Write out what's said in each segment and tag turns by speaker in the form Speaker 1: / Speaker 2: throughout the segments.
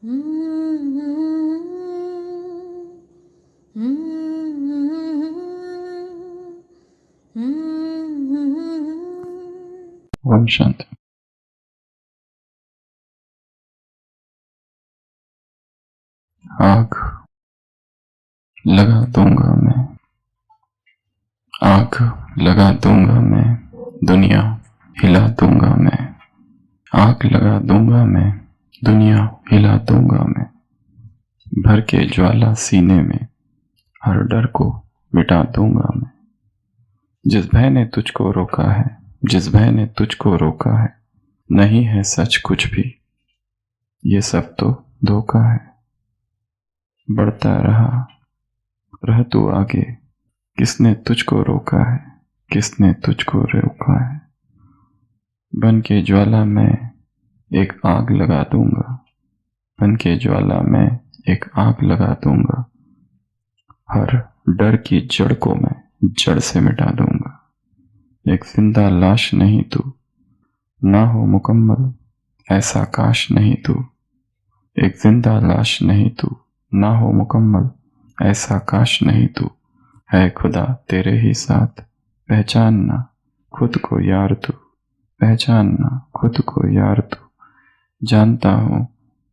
Speaker 1: ओम शांति। आग लगा दूंगा मैं, आग लगा दूंगा मैं, दुनिया हिला दूंगा मैं। आग लगा दूंगा मैं, दुनिया हिला दूंगा मैं। भर के ज्वाला सीने में, हर डर को मिटा दूंगा मैं। जिस भय ने तुझको रोका है, जिस भय ने तुझको रोका है, नहीं है सच कुछ भी, ये सब तो धोखा है। बढ़ता रहा, रह तू आगे, किसने तुझको रोका है, किसने तुझको रोका है। बन के ज्वाला में एक आग लगा दूंगा, बन के ज्वाला में एक आग लगा दूंगा। हर डर की जड़ को मैं जड़ से मिटा दूंगा। एक जिंदा लाश नहीं तू, ना हो मुकम्मल ऐसा काश नहीं तू। एक जिंदा लाश नहीं तू, ना हो मुकम्मल ऐसा काश नहीं तू। है खुदा तेरे ही साथ, पहचानना खुद को यार तू, पहचानना खुद को यार तू। जानता हूँ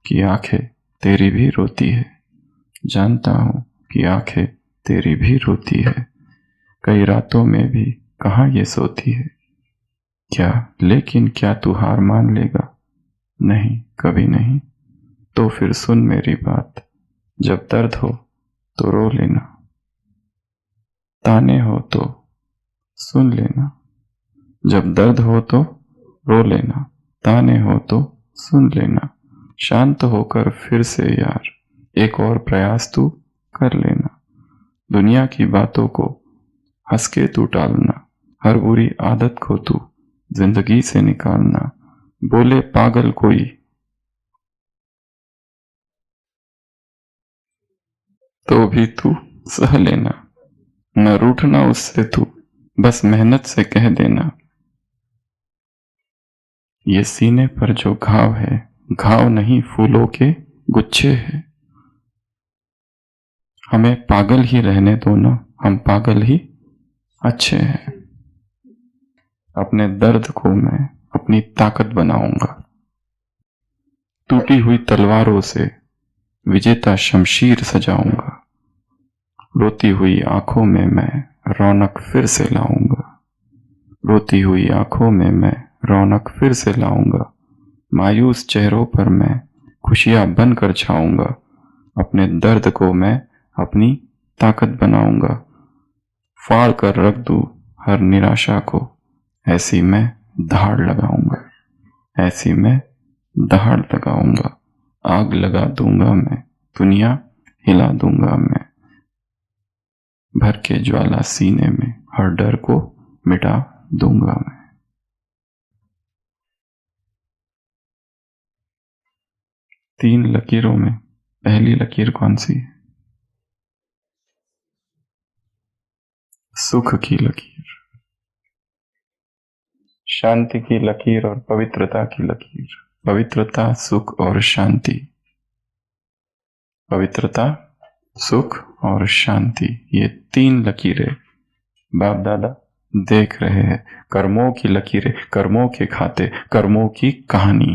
Speaker 1: कि आंखें तेरी भी रोती है, जानता हूँ कि आंखें तेरी भी रोती है। कई रातों में भी कहाँ ये सोती है। क्या लेकिन क्या तू हार मान लेगा? नहीं, कभी नहीं। तो फिर सुन मेरी बात, जब दर्द हो तो रो लेना, ताने हो तो सुन लेना। जब दर्द हो तो रो लेना, ताने हो तो सुन लेना। शांत होकर फिर से यार एक और प्रयास तू कर लेना। दुनिया की बातों को हंस के तू टालना, हर बुरी आदत को तू जिंदगी से निकालना। बोले पागल कोई तो भी तू सह लेना, न रूठना उससे तू बस मेहनत से कह देना। ये सीने पर जो घाव है, घाव नहीं फूलों के गुच्छे हैं। हमें पागल ही रहने दो ना, हम पागल ही अच्छे हैं। अपने दर्द को मैं अपनी ताकत बनाऊंगा। टूटी हुई तलवारों से विजेता शमशीर सजाऊंगा। रोती हुई आंखों में मैं रौनक फिर से लाऊंगा। रोती हुई आंखों में मैं रौनक फिर से लाऊंगा। मायूस चेहरों पर मैं खुशियां बनकर छाऊंगा। अपने दर्द को मैं अपनी ताकत बनाऊंगा। फाड़ कर रख दूं हर निराशा को, ऐसी मैं दहाड़ लगाऊंगा, ऐसी मैं दहाड़ लगाऊंगा। आग लगा दूंगा मैं, दुनिया हिला दूंगा मैं। भर के ज्वाला सीने में हर डर को मिटा दूंगा मैं। तीन लकीरों में पहली लकीर कौन सी है? सुख की लकीर, शांति की लकीर और पवित्रता की लकीर। पवित्रता, सुख और शांति। पवित्रता, सुख और शांति, ये तीन लकीरें बाप दादा देख रहे हैं। कर्मों की लकीरें, कर्मों के खाते, कर्मों की कहानी,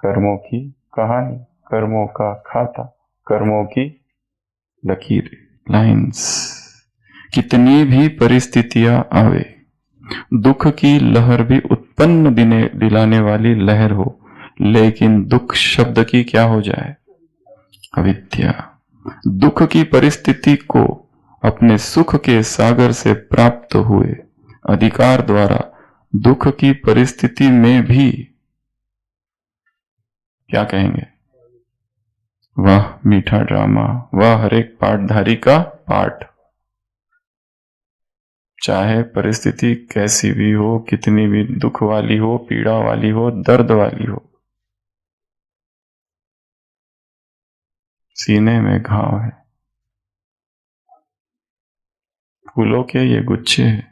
Speaker 1: कर्मों की कहानी, कर्मों का खाता, कर्मों की लकीरें, लाइंस। कितनी भी परिस्थितियां आवे, दुख की लहर भी उत्पन्न दिलाने वाली लहर हो, लेकिन दुख शब्द की क्या हो जाए? अविद्या। दुख की परिस्थिति को अपने सुख के सागर से प्राप्त हुए अधिकार द्वारा दुख की परिस्थिति में भी क्या कहेंगे? वाह मीठा ड्रामा, वाह हर एक पाठधारी का पाठ। चाहे परिस्थिति कैसी भी हो, कितनी भी दुख वाली हो, पीड़ा वाली हो, दर्द वाली हो, सीने में घाव है, फूलों के ये गुच्छे हैं।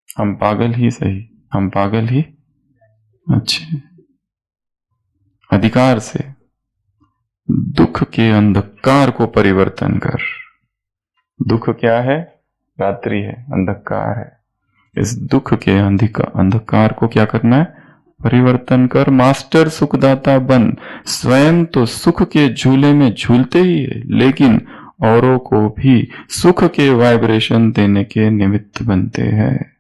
Speaker 1: हम पागल ही सही, हम पागल ही अच्छे। अधिकार से दुख के अंधकार को परिवर्तन कर। दुख क्या है? रात्रि है, अंधकार है। इस दुख के अंधकार को क्या करना है? परिवर्तन कर मास्टर सुखदाता बन। स्वयं तो सुख के झूले में झूलते ही है, लेकिन औरों को भी सुख के वाइब्रेशन देने के निमित्त बनते हैं।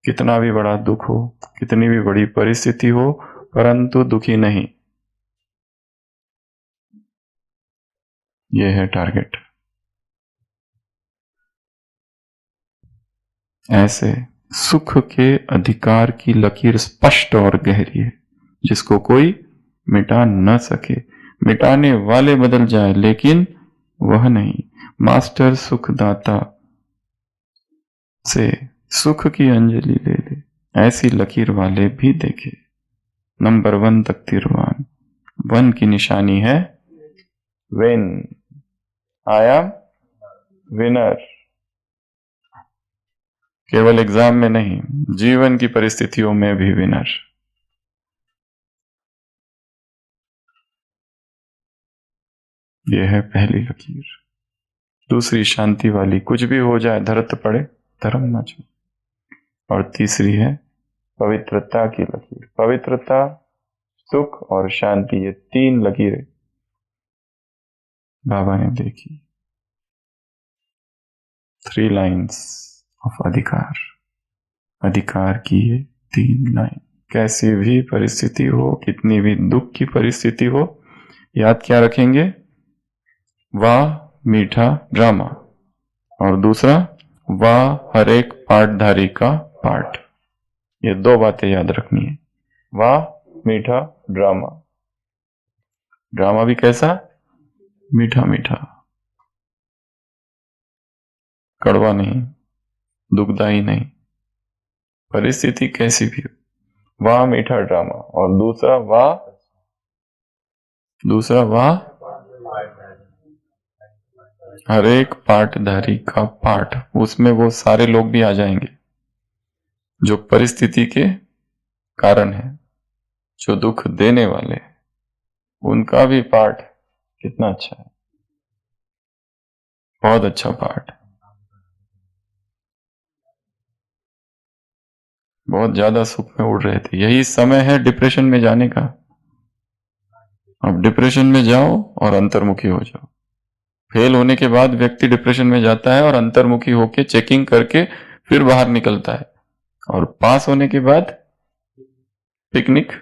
Speaker 1: कितना भी बड़ा दुख हो, कितनी भी बड़ी परिस्थिति हो, परंतु दुखी नहीं, यह है टारगेट। ऐसे सुख के अधिकार की लकीर स्पष्ट और गहरी है, जिसको कोई मिटा न सके। मिटाने वाले बदल जाए, लेकिन वह नहीं। मास्टर सुखदाता से सुख की अंजलि ले ले, ऐसी लकीर वाले भी देखे। नंबर 1 तक तीरवान। 1 की निशानी है विन। I am winner. केवल एग्जाम में नहीं, जीवन की परिस्थितियों में भी विनर। यह है पहली लकीर। दूसरी शांति वाली, कुछ भी हो जाए धरत पड़े धर्म न छोड़। और तीसरी है पवित्रता की लकीर। पवित्रता, सुख और शांति, ये 3 लकीरें बाबा ने देखी। 3 लाइन्स ऑफ अधिकार। अधिकार की ये 3 लाइन। कैसी भी परिस्थिति हो, कितनी भी दुख की परिस्थिति हो, याद क्या रखेंगे? वाह मीठा ड्रामा, और दूसरा वाह हर एक पाठधारी का पाठ। ये 2 बातें याद रखनी है। वाह मीठा ड्रामा। ड्रामा भी कैसा? मीठा मीठा, कड़वा नहीं, दुखदाई नहीं। परिस्थिति कैसी भी हो, वाह मीठा ड्रामा। और दूसरा वाह हर एक पाठधारी का पाठ। उसमें वो सारे लोग भी आ जाएंगे जो परिस्थिति के कारण है, जो दुख देने वाले हैं, उनका भी पाठ कितना अच्छा है, बहुत अच्छा पाठ। बहुत ज्यादा सुख में उड़ रहे थे। यही समय है डिप्रेशन में जाने का। अब डिप्रेशन में जाओ और अंतर्मुखी हो जाओ। फेल होने के बाद व्यक्ति डिप्रेशन में जाता है और अंतर्मुखी होके चेकिंग करके फिर बाहर निकलता है। और पास होने के बाद पिकनिक,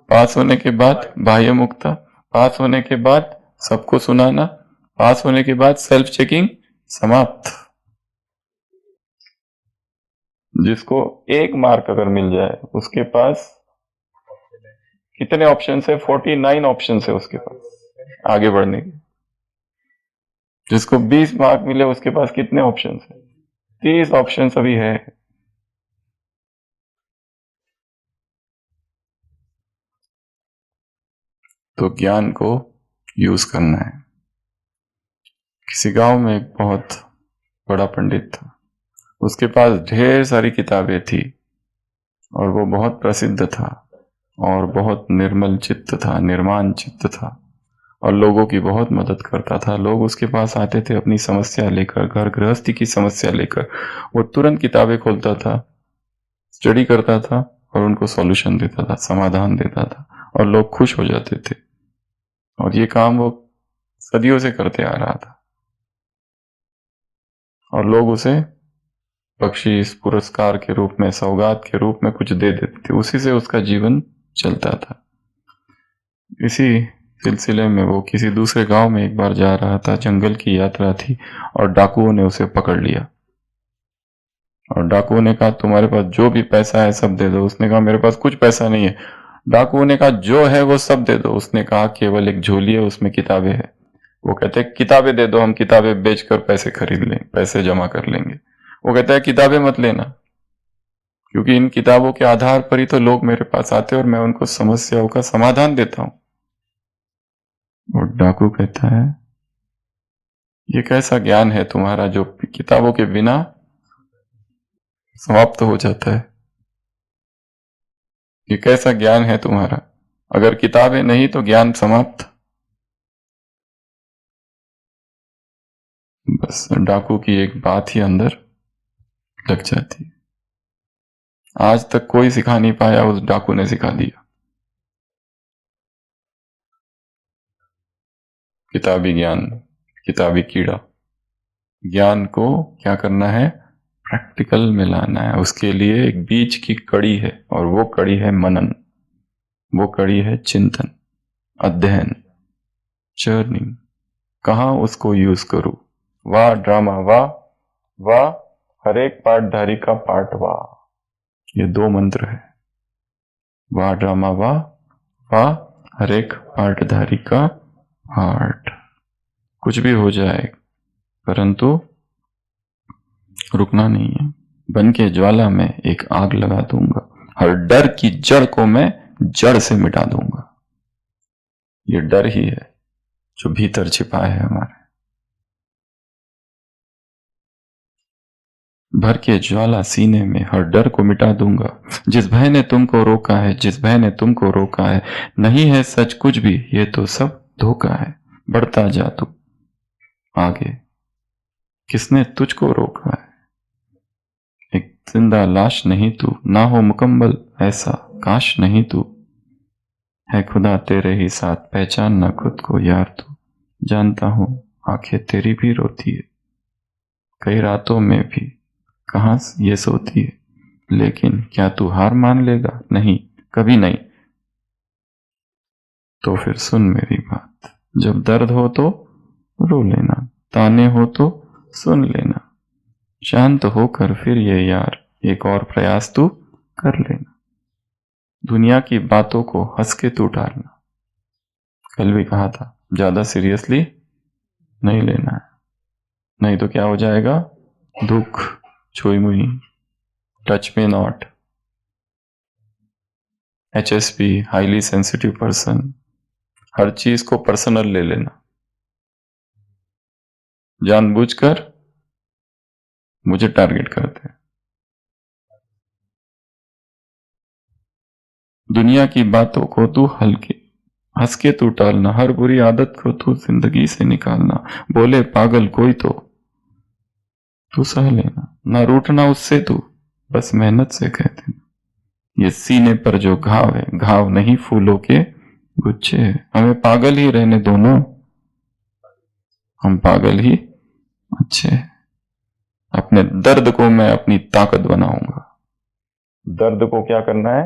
Speaker 1: पास होने के बाद बाह्य मुक्ता, पास होने के बाद सबको सुनाना, पास होने के बाद सेल्फ चेकिंग समाप्त। जिसको 1 मार्क अगर मिल जाए, उसके पास कितने ऑप्शन है? 49 ऑप्शन है उसके पास आगे बढ़ने के। जिसको 20 मार्क मिले, उसके पास कितने ऑप्शन है? 30 ऑप्शन अभी है। तो ज्ञान को यूज करना है। किसी गांव में एक बहुत बड़ा पंडित था। उसके पास ढेर सारी किताबें थी और वो बहुत प्रसिद्ध था और बहुत निर्मल चित्त था, निर्माण चित्त था, और लोगों की बहुत मदद करता था। लोग उसके पास आते थे अपनी समस्या लेकर, घर गृहस्थी की समस्या लेकर। वो तुरंत किताबें खोलता था, स्टडी करता था और उनको सॉल्यूशन देता था, समाधान देता था, और लोग खुश हो जाते थे। और ये काम वो सदियों से करते आ रहा था और लोग उसे बख्शीश, पुरस्कार के रूप में, सौगात के रूप में कुछ दे देते थे। उसी से उसका जीवन चलता था। इसी सिलसिले में वो किसी दूसरे गांव में एक बार जा रहा था, जंगल की यात्रा थी, और डाकुओं ने उसे पकड़ लिया। और डाकुओं ने कहा तुम्हारे पास जो भी पैसा है सब दे दो। उसने कहा मेरे पास कुछ पैसा नहीं है। डाकुओं ने कहा जो है वो सब दे दो। उसने कहा केवल एक झोली है, उसमें किताबें है। वो कहते हैं किताबें दे दो, हम किताबें बेचकर पैसे खरीद लें, पैसे जमा कर लेंगे। वो कहता है किताबें मत लेना, क्योंकि इन किताबों के आधार पर ही तो लोग मेरे पास आते हैं और मैं उनको समस्याओं का समाधान देता हूं। और डाकू कहता है ये कैसा ज्ञान है तुम्हारा जो किताबों के बिना समाप्त हो जाता है? ये कैसा ज्ञान है तुम्हारा अगर किताबें नहीं तो ज्ञान समाप्त। बस डाकू की एक बात ही अंदर लग जाती है। आज तक कोई सिखा नहीं पाया, उस डाकू ने सिखा दिया। किताबी ज्ञान, किताबी कीड़ा। ज्ञान को क्या करना है? प्रैक्टिकल में लाना है। उसके लिए एक बीच की कड़ी है, और वो कड़ी है मनन, वो कड़ी है चिंतन, अध्ययन, चर्निंग। कहाँ उसको यूज करूं? वाह ड्रामा वाह, वाह हर एक पाठधारी का पाठ वाह। ये दो मंत्र है। वाह ड्रामा वाह, वाह हर एक पाठधारी का पाठ। कुछ भी हो जाए, परंतु रुकना नहीं है। बन के ज्वाला में एक आग लगा दूंगा, हर डर की जड़ को मैं जड़ से मिटा दूंगा। ये डर ही है जो भीतर छिपा है हमारे। भर के ज्वाला सीने में हर डर को मिटा दूंगा। जिस भय ने तुमको रोका है, जिस भय ने तुमको रोका है, नहीं है सच कुछ भी, ये तो सब धोखा है। बढ़ता जा तू आगे, किसने तुझको रोका है? एक जिंदा लाश नहीं तू, ना हो मुकम्मल ऐसा काश नहीं तू। है खुदा तेरे ही साथ, पहचान ना खुद को यार तू। जानता हूं आंखें तेरी भी रोती है, कई रातों में भी कहां ये सोती है, लेकिन क्या तू हार मान लेगा? नहीं, कभी नहीं। तो फिर सुन मेरी बात, जब दर्द हो तो रो लेना, ताने हो तो सुन लेना, शांत होकर फिर ये यार एक और प्रयास तू कर लेना। दुनिया की बातों को हंस के तू टालना। कल भी कहा था, ज्यादा सीरियसली नहीं लेना है, नहीं तो क्या हो जाएगा? दुख, छुई मुई, touch me not, HSP, highly sensitive person. हर चीज को पर्सनल ले लेना, जानबूझकर मुझे टारगेट करते हैं। दुनिया की बातों को तू हल्के हंस के तू टालना, हर बुरी आदत को तू जिंदगी से निकालना। बोले पागल कोई तो तू सह लेना, ना रूठना उससे तू बस मेहनत से कह देना। ये सीने पर जो घाव है, घाव नहीं फूलों के गुच्छे है। हमें पागल ही रहने दोनों, हम पागल ही अच्छे हैं। अपने दर्द को मैं अपनी ताकत बनाऊंगा। दर्द को क्या करना है?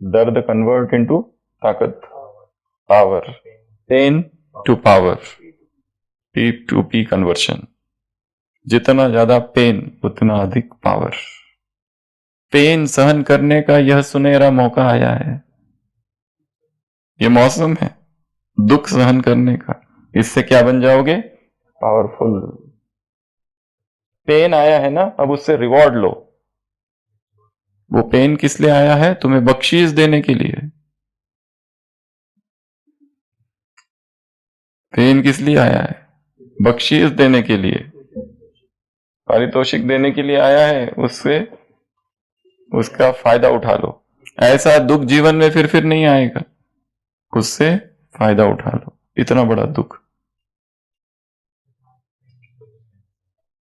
Speaker 1: दर्द कन्वर्ट इनटू ताकत, power, pain to power, P to P conversion. जितना ज्यादा पेन उतना अधिक पावर। पेन सहन करने का यह सुनहरा मौका आया है, ये मौसम है दुख सहन करने का। इससे क्या बन जाओगे? पावरफुल। पेन आया है ना, अब उससे रिवॉर्ड लो। वो पेन किस लिए आया है? तुम्हें बख्शीश देने के लिए। पेन किस लिए आया है? बख्शीश देने के लिए, पारितोषिक देने के लिए आया है। उससे उसका फायदा उठा लो। ऐसा दुख जीवन में फिर नहीं आएगा, उससे फायदा उठा लो। इतना बड़ा दुख,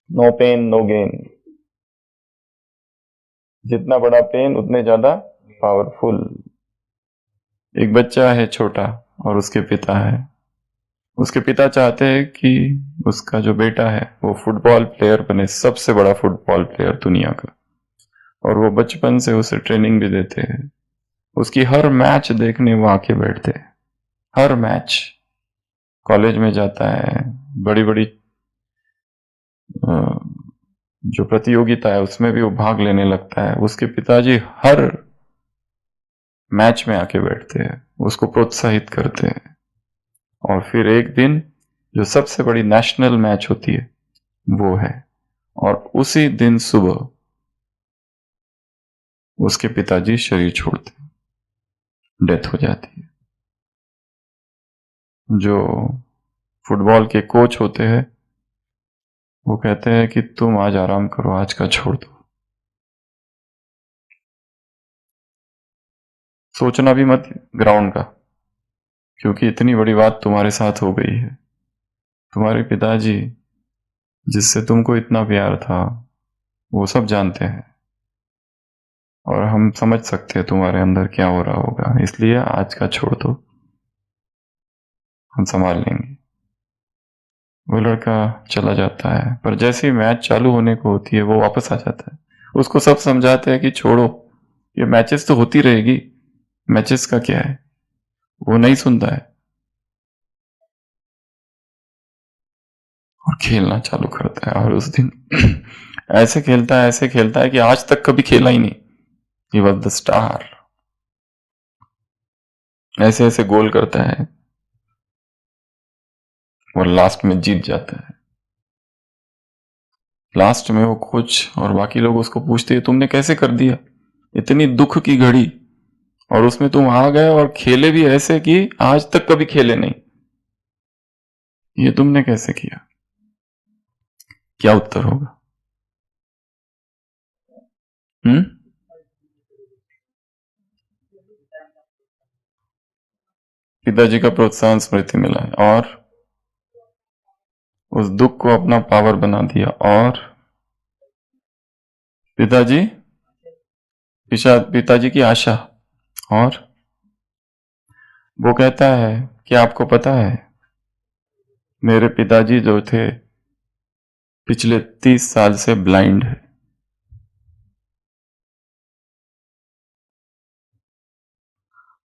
Speaker 1: नो पेन नो गेन। जितना बड़ा पेन उतने ज्यादा पावरफुल। एक बच्चा है छोटा और उसके पिता है। उसके पिता चाहते हैं कि उसका जो बेटा है वो फुटबॉल प्लेयर बने, सबसे बड़ा फुटबॉल प्लेयर दुनिया का। और वो बचपन से उसे ट्रेनिंग भी देते हैं। उसकी हर मैच देखने वो आके बैठते हैं, हर मैच। कॉलेज में जाता है, बड़ी बड़ी जो प्रतियोगिता है उसमें भी वो भाग लेने लगता है। उसके पिताजी हर मैच में आके बैठते हैं, उसको प्रोत्साहित करते हैं। और फिर एक दिन जो सबसे बड़ी नेशनल मैच होती है वो है, और उसी दिन सुबह उसके पिताजी शरीर छोड़ते हैं, डेथ हो जाती है। जो फुटबॉल के कोच होते हैं वो कहते हैं कि तुम आज आराम करो, आज का छोड़ दो। सोचना भी मत ग्राउंड का, क्योंकि इतनी बड़ी बात तुम्हारे साथ हो गई है। तुम्हारे पिताजी जिससे तुमको इतना प्यार था वो सब जानते हैं, और हम समझ सकते हैं तुम्हारे अंदर क्या हो रहा होगा, इसलिए आज का छोड़ दो, हम संभाल लेंगे। वो लड़का चला जाता है, पर जैसे ही मैच चालू होने को होती है वो वापस आ जाता है। उसको सब समझाते हैं कि छोड़ो, ये मैचेस तो होती रहेगी, मैचेस का क्या है। वो नहीं सुनता है और खेलना चालू करता है। और उस दिन ऐसे खेलता है कि आज तक कभी खेला ही नहीं। He was the star. ऐसे ऐसे गोल करता है और लास्ट में जीत जाता है। लास्ट में वो कोच और बाकी लोग उसको पूछते हैं तुमने कैसे कर दिया, इतनी दुख की घड़ी, और उसमें तुम आ गए और खेले भी ऐसे कि आज तक कभी खेले नहीं, ये तुमने कैसे किया। क्या उत्तर होगा? हम्म? पिताजी का प्रोत्साहन, स्मृति मिला है, और उस दुख को अपना पावर बना दिया। और पिताजी, पिताजी की आशा। और वो कहता है कि आपको पता है मेरे पिताजी जो थे पिछले 30 साल से ब्लाइंड है।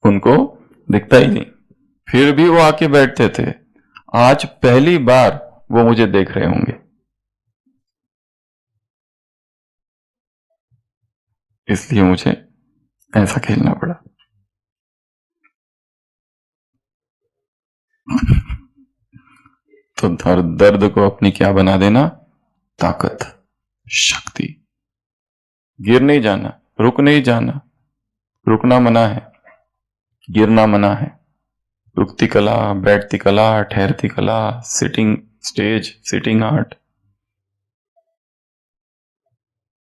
Speaker 1: उनको दिखता ही नहीं, फिर भी वो आके बैठते थे। आज पहली बार वो मुझे देख रहे होंगे, इसलिए मुझे ऐसा खेलना पड़ा। तो दर्द को अपनी क्या बना देना? ताकत, शक्ति। गिर नहीं जाना, रुक नहीं जाना। रुकना मना है, गिरना मना है। रुकती कला, बैठती कला, ठहरती कला, सिटिंग स्टेज, सिटिंग आर्ट।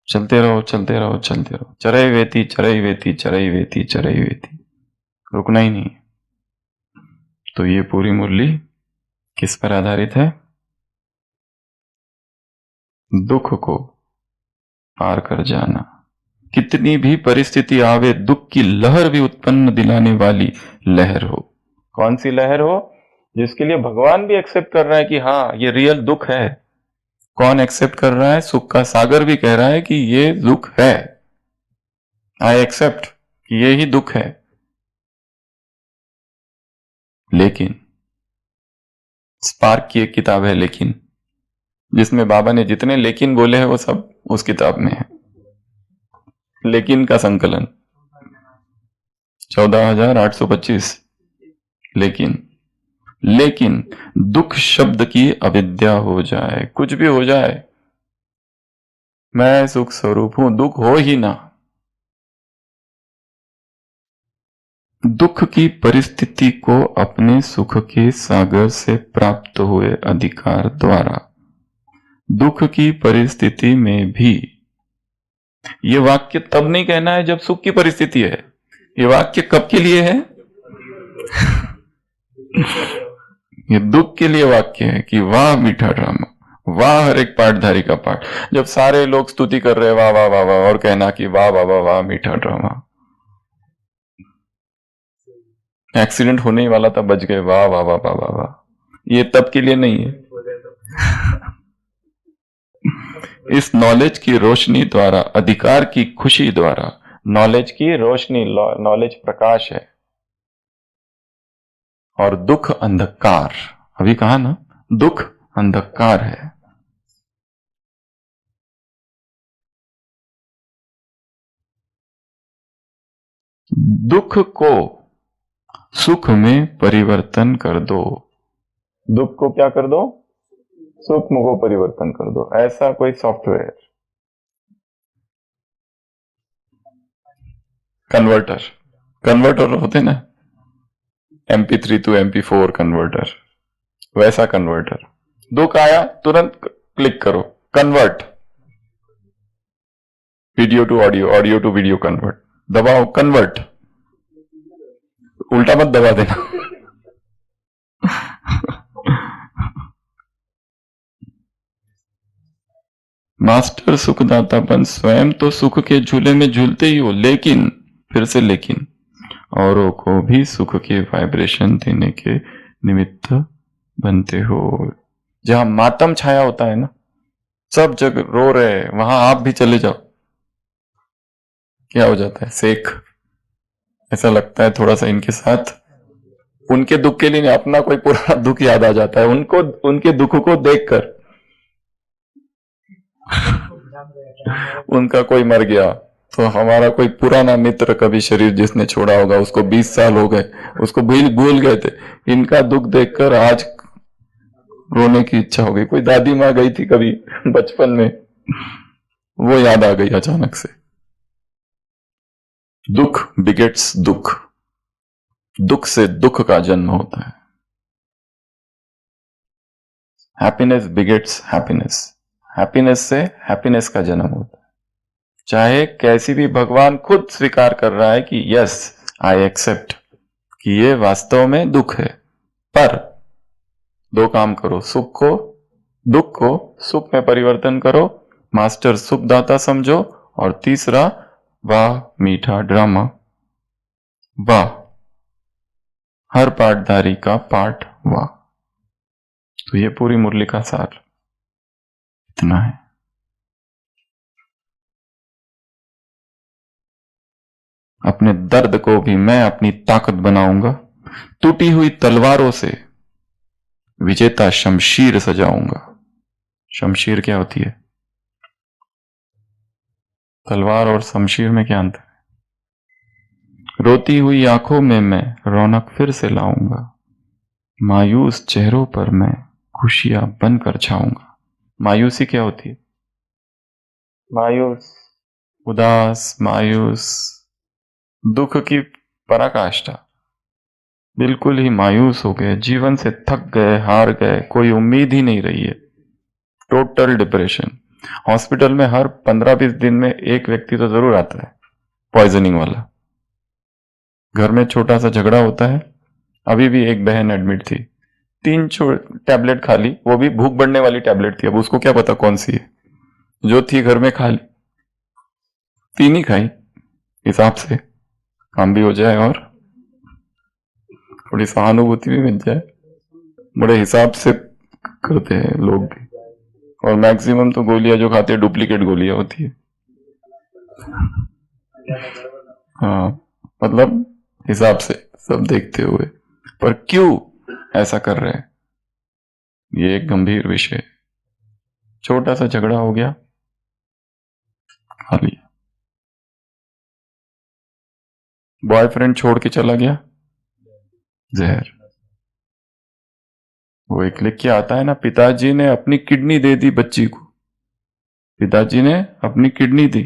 Speaker 1: चलते रहो, चलते रहो, चलते रहो। चरई वेती, चरई वेती, चरई वेती, चरई वेती। रुकना ही नहीं। तो ये पूरी मुरली किस पर आधारित है? दुख को पार कर जाना। कितनी भी परिस्थिति आवे, दुख की लहर भी उत्पन्न दिलाने वाली लहर हो। कौन सी लहर हो? जिसके लिए भगवान भी एक्सेप्ट कर रहा है कि हाँ ये रियल दुख है। कौन एक्सेप्ट कर रहा है? सुख का सागर भी कह रहा है कि ये दुख है, आई एक्सेप्ट कि ये ही दुख है। लेकिन स्पार्क की एक किताब है लेकिन, जिसमें बाबा ने जितने लेकिन बोले हैं वो सब उस किताब में है। लेकिन का संकलन 14,825। लेकिन, लेकिन दुख शब्द की अविद्या हो जाए, कुछ भी हो जाए, मैं सुख स्वरूप हूं, दुख हो ही ना। दुख की परिस्थिति को अपने सुख के सागर से प्राप्त हुए अधिकार द्वारा, दुख की परिस्थिति में भी, ये वाक्य तब नहीं कहना है जब सुख की परिस्थिति है। ये वाक्य कब के लिए है? ये दुख के लिए वाक्य है कि वाह मीठा ड्रामा, वाह हर एक पाठधारी का पाठ। जब सारे लोग स्तुति कर रहे वाह वाह वाह वाह, और कहना कि वाह वाह वाह वाह मीठा ड्रामा। एक्सीडेंट होने ही वाला था, बच गए, वाह वाह वाह वाह वाह वाह। ये तब के लिए नहीं है। इस नॉलेज की रोशनी द्वारा, अधिकार की खुशी द्वारा, नॉलेज की रोशनी, नॉलेज प्रकाश है और दुख अंधकार। अभी कहा ना, दुख अंधकार है। दुख को सुख में परिवर्तन कर दो। दुख को क्या कर दो? सुख को परिवर्तन कर दो। ऐसा कोई सॉफ्टवेयर, कन्वर्टर, कन्वर्टर होते ना, MP3 टू MP4 कन्वर्टर, वैसा कन्वर्टर। दुख आया तुरंत क्लिक करो, convert, video to audio, audio to video convert, दबाओ कन्वर्ट। उल्टा मत दबा देना। मास्टर सुखदातापन, स्वयं तो सुख के झूले में झूलते ही हो, लेकिन फिर से लेकिन औरों को भी सुख के वाइब्रेशन देने के निमित्त बनते हो। जहां मातम छाया होता है ना, सब जगह रो रहे हैं, वहां आप भी चले जाओ, क्या हो जाता है? सेक। ऐसा लगता है थोड़ा सा इनके साथ, उनके दुख के लिए अपना कोई पुराना दुख याद आ जाता है उनको, उनके दुख को देखकर। उनका कोई मर गया तो हमारा कोई पुराना मित्र, कभी शरीर जिसने छोड़ा होगा, उसको 20 साल हो गए, उसको भूल गए थे, इनका दुख देखकर आज रोने की इच्छा हो गई। कोई दादी माँ गई थी कभी बचपन में, वो याद आ गई अचानक से। दुख बिगेट्स दुख, दुख से दुख का जन्म होता है। हैप्पीनेस बिगेट्स हैप्पीनेस, हैप्पीनेस से हैप्पीनेस का जन्म होता है। चाहे कैसी भी, भगवान खुद स्वीकार कर रहा है कि यस आई एक्सेप्ट कि ये वास्तव में दुख है, पर दो काम करो, दुख को सुख में परिवर्तन करो, मास्टर सुखदाता समझो, और तीसरा, वाह मीठा ड्रामा, वाह हर पाठधारी का पाठ वाह। तो ये पूरी मुरली का सार इतना है। अपने दर्द को भी मैं अपनी ताकत बनाऊंगा, टूटी हुई तलवारों से विजेता शमशीर सजाऊंगा। शमशीर क्या होती है? तलवार और शमशीर में क्या अंतर है? रोती हुई आंखों में मैं रौनक फिर से लाऊंगा, मायूस चेहरों पर मैं खुशियां बनकर छाऊंगा। मायूसी क्या होती है? मायूस, उदास, मायूस, दुख की पराकाष्ठा, बिल्कुल ही मायूस हो गए, जीवन से थक गए, हार गए, कोई उम्मीद ही नहीं रही है, टोटल डिप्रेशन। हॉस्पिटल में हर 15-20 दिन में एक व्यक्ति तो जरूर आता है पॉइजनिंग वाला। घर में छोटा सा झगड़ा होता है, अभी भी एक बहन एडमिट थी, 3 टैबलेट खा ली, वो भी भूख बढ़ने वाली टैबलेट थी, अब उसको क्या पता कौन सी है, जो थी घर में खा ली, 3 ही खाई, हिसाब से काम भी हो जाए और थोड़ी सहानुभूति भी मिल जाए। बड़े हिसाब से करते हैं लोग भी, और मैक्सिमम तो गोलियां जो खाते हैं डुप्लीकेट गोलियां होती है। हाँ, मतलब हिसाब से सब देखते हुए, पर क्यों ऐसा कर रहे हैं, ये एक गंभीर विषय। छोटा सा झगड़ा हो गया, खा लिया। बॉयफ्रेंड छोड़ के चला गया, जहर। वो एक लिख के आता है ना, पिताजी ने अपनी किडनी दे दी बच्ची को, पिताजी ने अपनी किडनी दी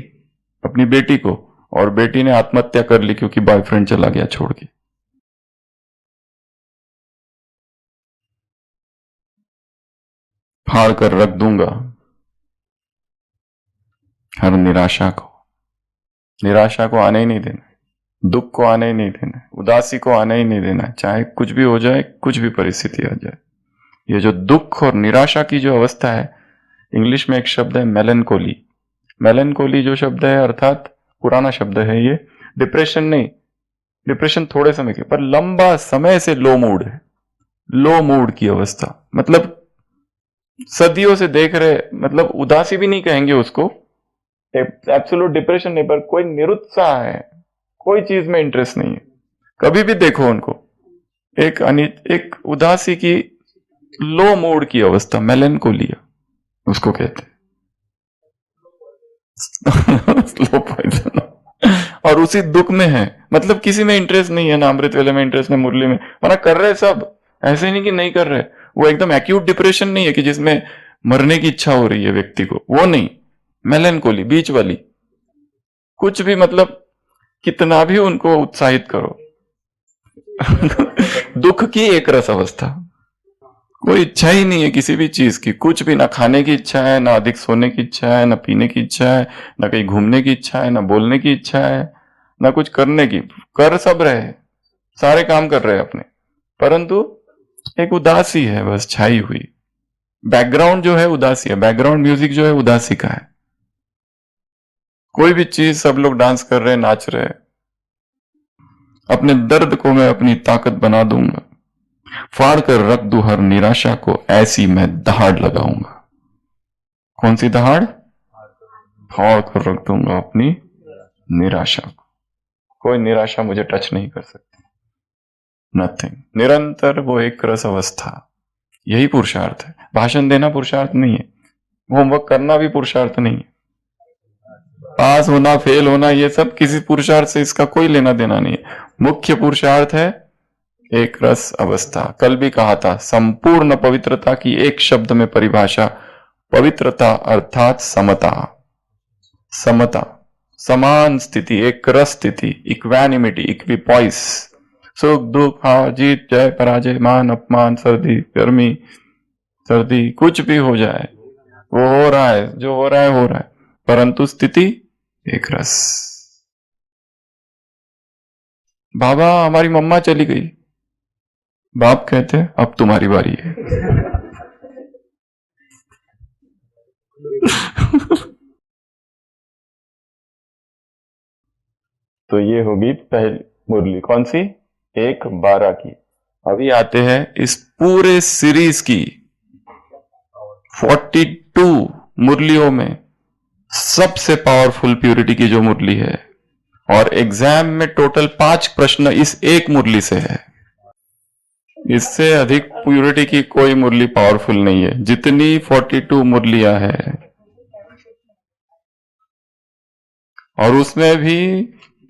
Speaker 1: अपनी बेटी को, और बेटी ने आत्महत्या कर ली क्योंकि बॉयफ्रेंड चला गया छोड़ के। फाड़ कर रख दूंगा हर निराशा को आने ही नहीं देना, दुख को आने ही नहीं देना, उदासी को आने ही नहीं देना, चाहे कुछ भी हो जाए, कुछ भी परिस्थिति आ जाए। ये जो दुख और निराशा की जो अवस्था है, इंग्लिश में एक शब्द है मेलनकोली। मेलनकोली जो शब्द है, अर्थात पुराना शब्द है ये, डिप्रेशन नहीं, डिप्रेशन थोड़े समय के, पर लंबा समय से लो मूड है, लो मूड की अवस्था, मतलब सदियों से देख रहे, मतलब उदासी भी नहीं कहेंगे उसको, एब्सोल्यूट डिप्रेशन नहीं, पर कोई निरुत्साह है, कोई चीज में इंटरेस्ट नहीं है। कभी भी देखो उनको, एक उदासी की लो मूड की अवस्था, मेलनकोलिया उसको कहते हैं। Slow poison. और उसी दुख में है, मतलब किसी में इंटरेस्ट नहीं है ना, अमृत वेले में इंटरेस्ट नहीं, मुरली में, वरना कर रहे सब, ऐसे नहीं कि नहीं कर रहे। वो एकदम एक्यूट डिप्रेशन नहीं है कि जिसमें मरने की इच्छा हो रही है व्यक्ति को, वो नहीं, मेलनकोली बीच वाली, कुछ भी, मतलब कितना भी उनको उत्साहित करो। दुख की एक रस अवस्था, कोई इच्छा ही नहीं है किसी भी चीज की, कुछ भी, ना खाने की इच्छा है, ना अधिक सोने की इच्छा है, ना पीने की इच्छा है, ना कहीं घूमने की इच्छा है, ना बोलने की इच्छा है, ना कुछ करने की, कर सब रहे, सारे काम कर रहे हैं अपने, परंतु एक उदासी है बस छाई हुई। बैकग्राउंड जो है उदासी है, बैकग्राउंड म्यूजिक जो है उदासी का है। कोई भी चीज सब लोग डांस कर रहे हैं, नाच रहे हैं। अपने दर्द को मैं अपनी ताकत बना दूंगा, फाड़ कर रख दूं हर निराशा को, ऐसी मैं दहाड़ लगाऊंगा। कौन सी दहाड़? फाड़ कर रख दूंगा अपनी निराशा को। कोई निराशा मुझे टच नहीं कर सकती। नथिंग। निरंतर वो एक रस अवस्था, यही पुरुषार्थ है। भाषण देना पुरुषार्थ नहीं है, होमवर्क करना भी पुरुषार्थ नहीं है, पास होना फेल होना ये सब किसी पुरुषार्थ से इसका कोई लेना देना नहीं है। मुख्य पुरुषार्थ है एक रस अवस्था। कल भी कहा था, संपूर्ण पवित्रता की एक शब्द में परिभाषा, पवित्रता अर्थात समता। समता, समान स्थिति, एक रस स्थिति, इक्वानिमिटी, इक्विपॉइस। सुख दुख, हार जीत, जय पराजय, मान अपमान, सर्दी गर्मी, सर्दी, कुछ भी हो जाए, वो हो रहा है, जो हो रहा है हो रहा है, परंतु स्थिति एक रस। बाबा हमारी मम्मा चली गई, बाप कहते अब तुम्हारी बारी है। तो ये होगी पहली मुरली। कौन सी? 1-12 की। अभी आते हैं इस पूरे सीरीज की 42 मुरलियों में सबसे पावरफुल प्यूरिटी की जो मुरली है, और एग्जाम में टोटल 5 प्रश्न इस एक मुरली से है। इससे अधिक प्यूरिटी की कोई मुरली पावरफुल नहीं है, जितनी 42 मुरलियां हैं। और उसमें भी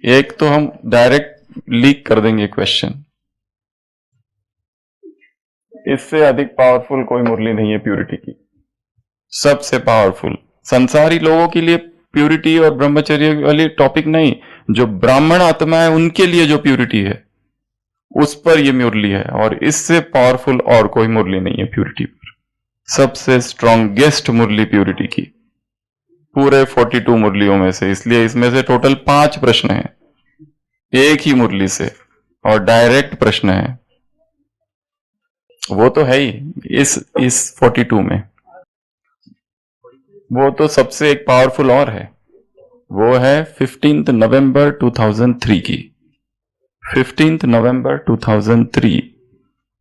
Speaker 1: एक तो हम डायरेक्ट लीक कर देंगे क्वेश्चन, इससे अधिक पावरफुल कोई मुरली नहीं है प्यूरिटी की। सबसे पावरफुल संसारी लोगों के लिए प्यूरिटी और ब्रह्मचर्य वाली टॉपिक नहीं, जो ब्राह्मण आत्मा है उनके लिए जो प्यूरिटी है उस पर यह मुरली है, और इससे पावरफुल और कोई मुरली नहीं है प्यूरिटी पर। सबसे स्ट्रॉन्गेस्ट मुरली प्यूरिटी की पूरे 42 मुरलियों में से। इसलिए इसमें से टोटल 5 प्रश्न हैं एक ही मुरली से, और डायरेक्ट प्रश्न है। वो तो है ही इस 42 में। वो तो सबसे एक पावरफुल और है, वो है 15 नवंबर 2003 की। 15 नवंबर 2003।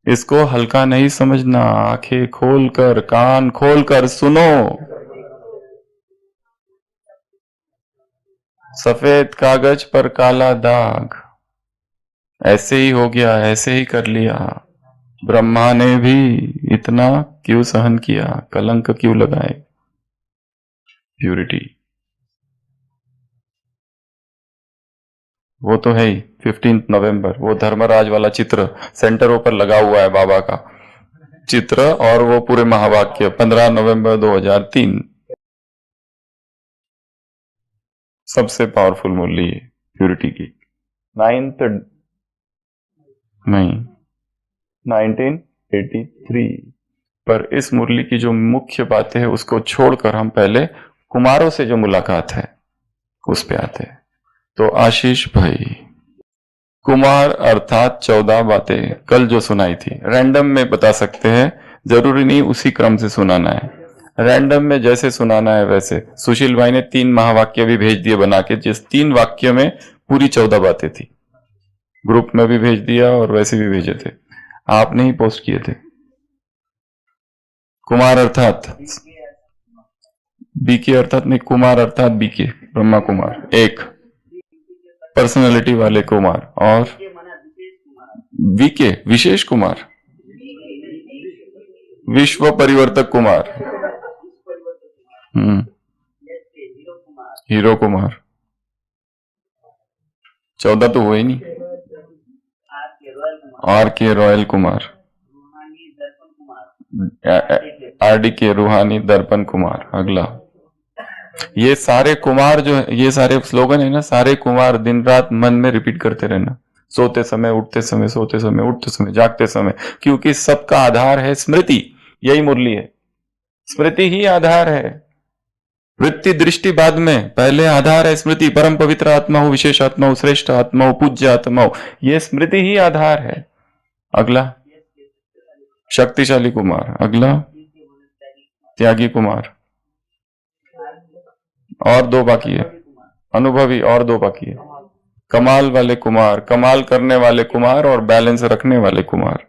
Speaker 1: इसको हल्का नहीं समझना, आंखें खोलकर कान खोलकर सुनो। सफेद कागज पर काला दाग, ऐसे ही हो गया, ऐसे ही कर लिया। ब्रह्मा ने भी इतना क्यों सहन किया, कलंक क्यों लगाए? प्यूरिटी वो तो है ही। 15 नवंबर वो धर्मराज वाला चित्र सेंटरों पर लगा हुआ है, बाबा का चित्र, और वो पूरे महावाक्य 15 नवंबर 2003। सबसे पावरफुल मुरली है प्यूरिटी की। 1983। पर इस मुरली की जो मुख्य बातें है उसको छोड़कर हम पहले कुमारों से जो मुलाकात है उस पे आते हैं। तो आशीष भाई, कुमार अर्थात 14 बातें कल जो सुनाई थी, रैंडम में बता सकते हैं, जरूरी नहीं उसी क्रम से सुनाना है, रैंडम में जैसे सुनाना है वैसे। सुशील भाई ने 3 महावाक्य भी भेज दिए बना के, जिस 3 वाक्य में पूरी 14 बातें थी। ग्रुप में भी भेज दिया और वैसे भी भेजे थे, आपने ही पोस्ट किए थे। कुमार अर्थात बीके अर्थात नहीं, कुमार अर्थात बीके, ब्रह्मा कुमार एक पर्सनालिटी वाले कुमार, और वीके विशेष कुमार, विश्व परिवर्तक कुमार, हीरो कुमार। 14 तो हुए नहीं। आर के रॉयल कुमार, आरडी के रूहानी दर्पण कुमार। अगला, ये सारे कुमार जो है, ये सारे स्लोगन है ना, सारे कुमार दिन रात मन में रिपीट करते रहना, सोते समय, उठते समय, सोते समय, उठते समय, जागते समय, क्योंकि सबका आधार है स्मृति। यही मुरली है, स्मृति ही आधार है। वृत्ति दृष्टि बाद में, पहले आधार है स्मृति। परम पवित्र आत्मा हो, विशेष आत्मा हो, श्रेष्ठ आत्मा हो, पूज्य आत्मा हो, ये स्मृति ही आधार है। अगला शक्तिशाली कुमार, अगला त्यागी कुमार, और दो बाकी है। अनुभवी, और दो बाकी है। कमाल वाले कुमार, कमाल करने वाले कुमार और बैलेंस रखने वाले कुमार।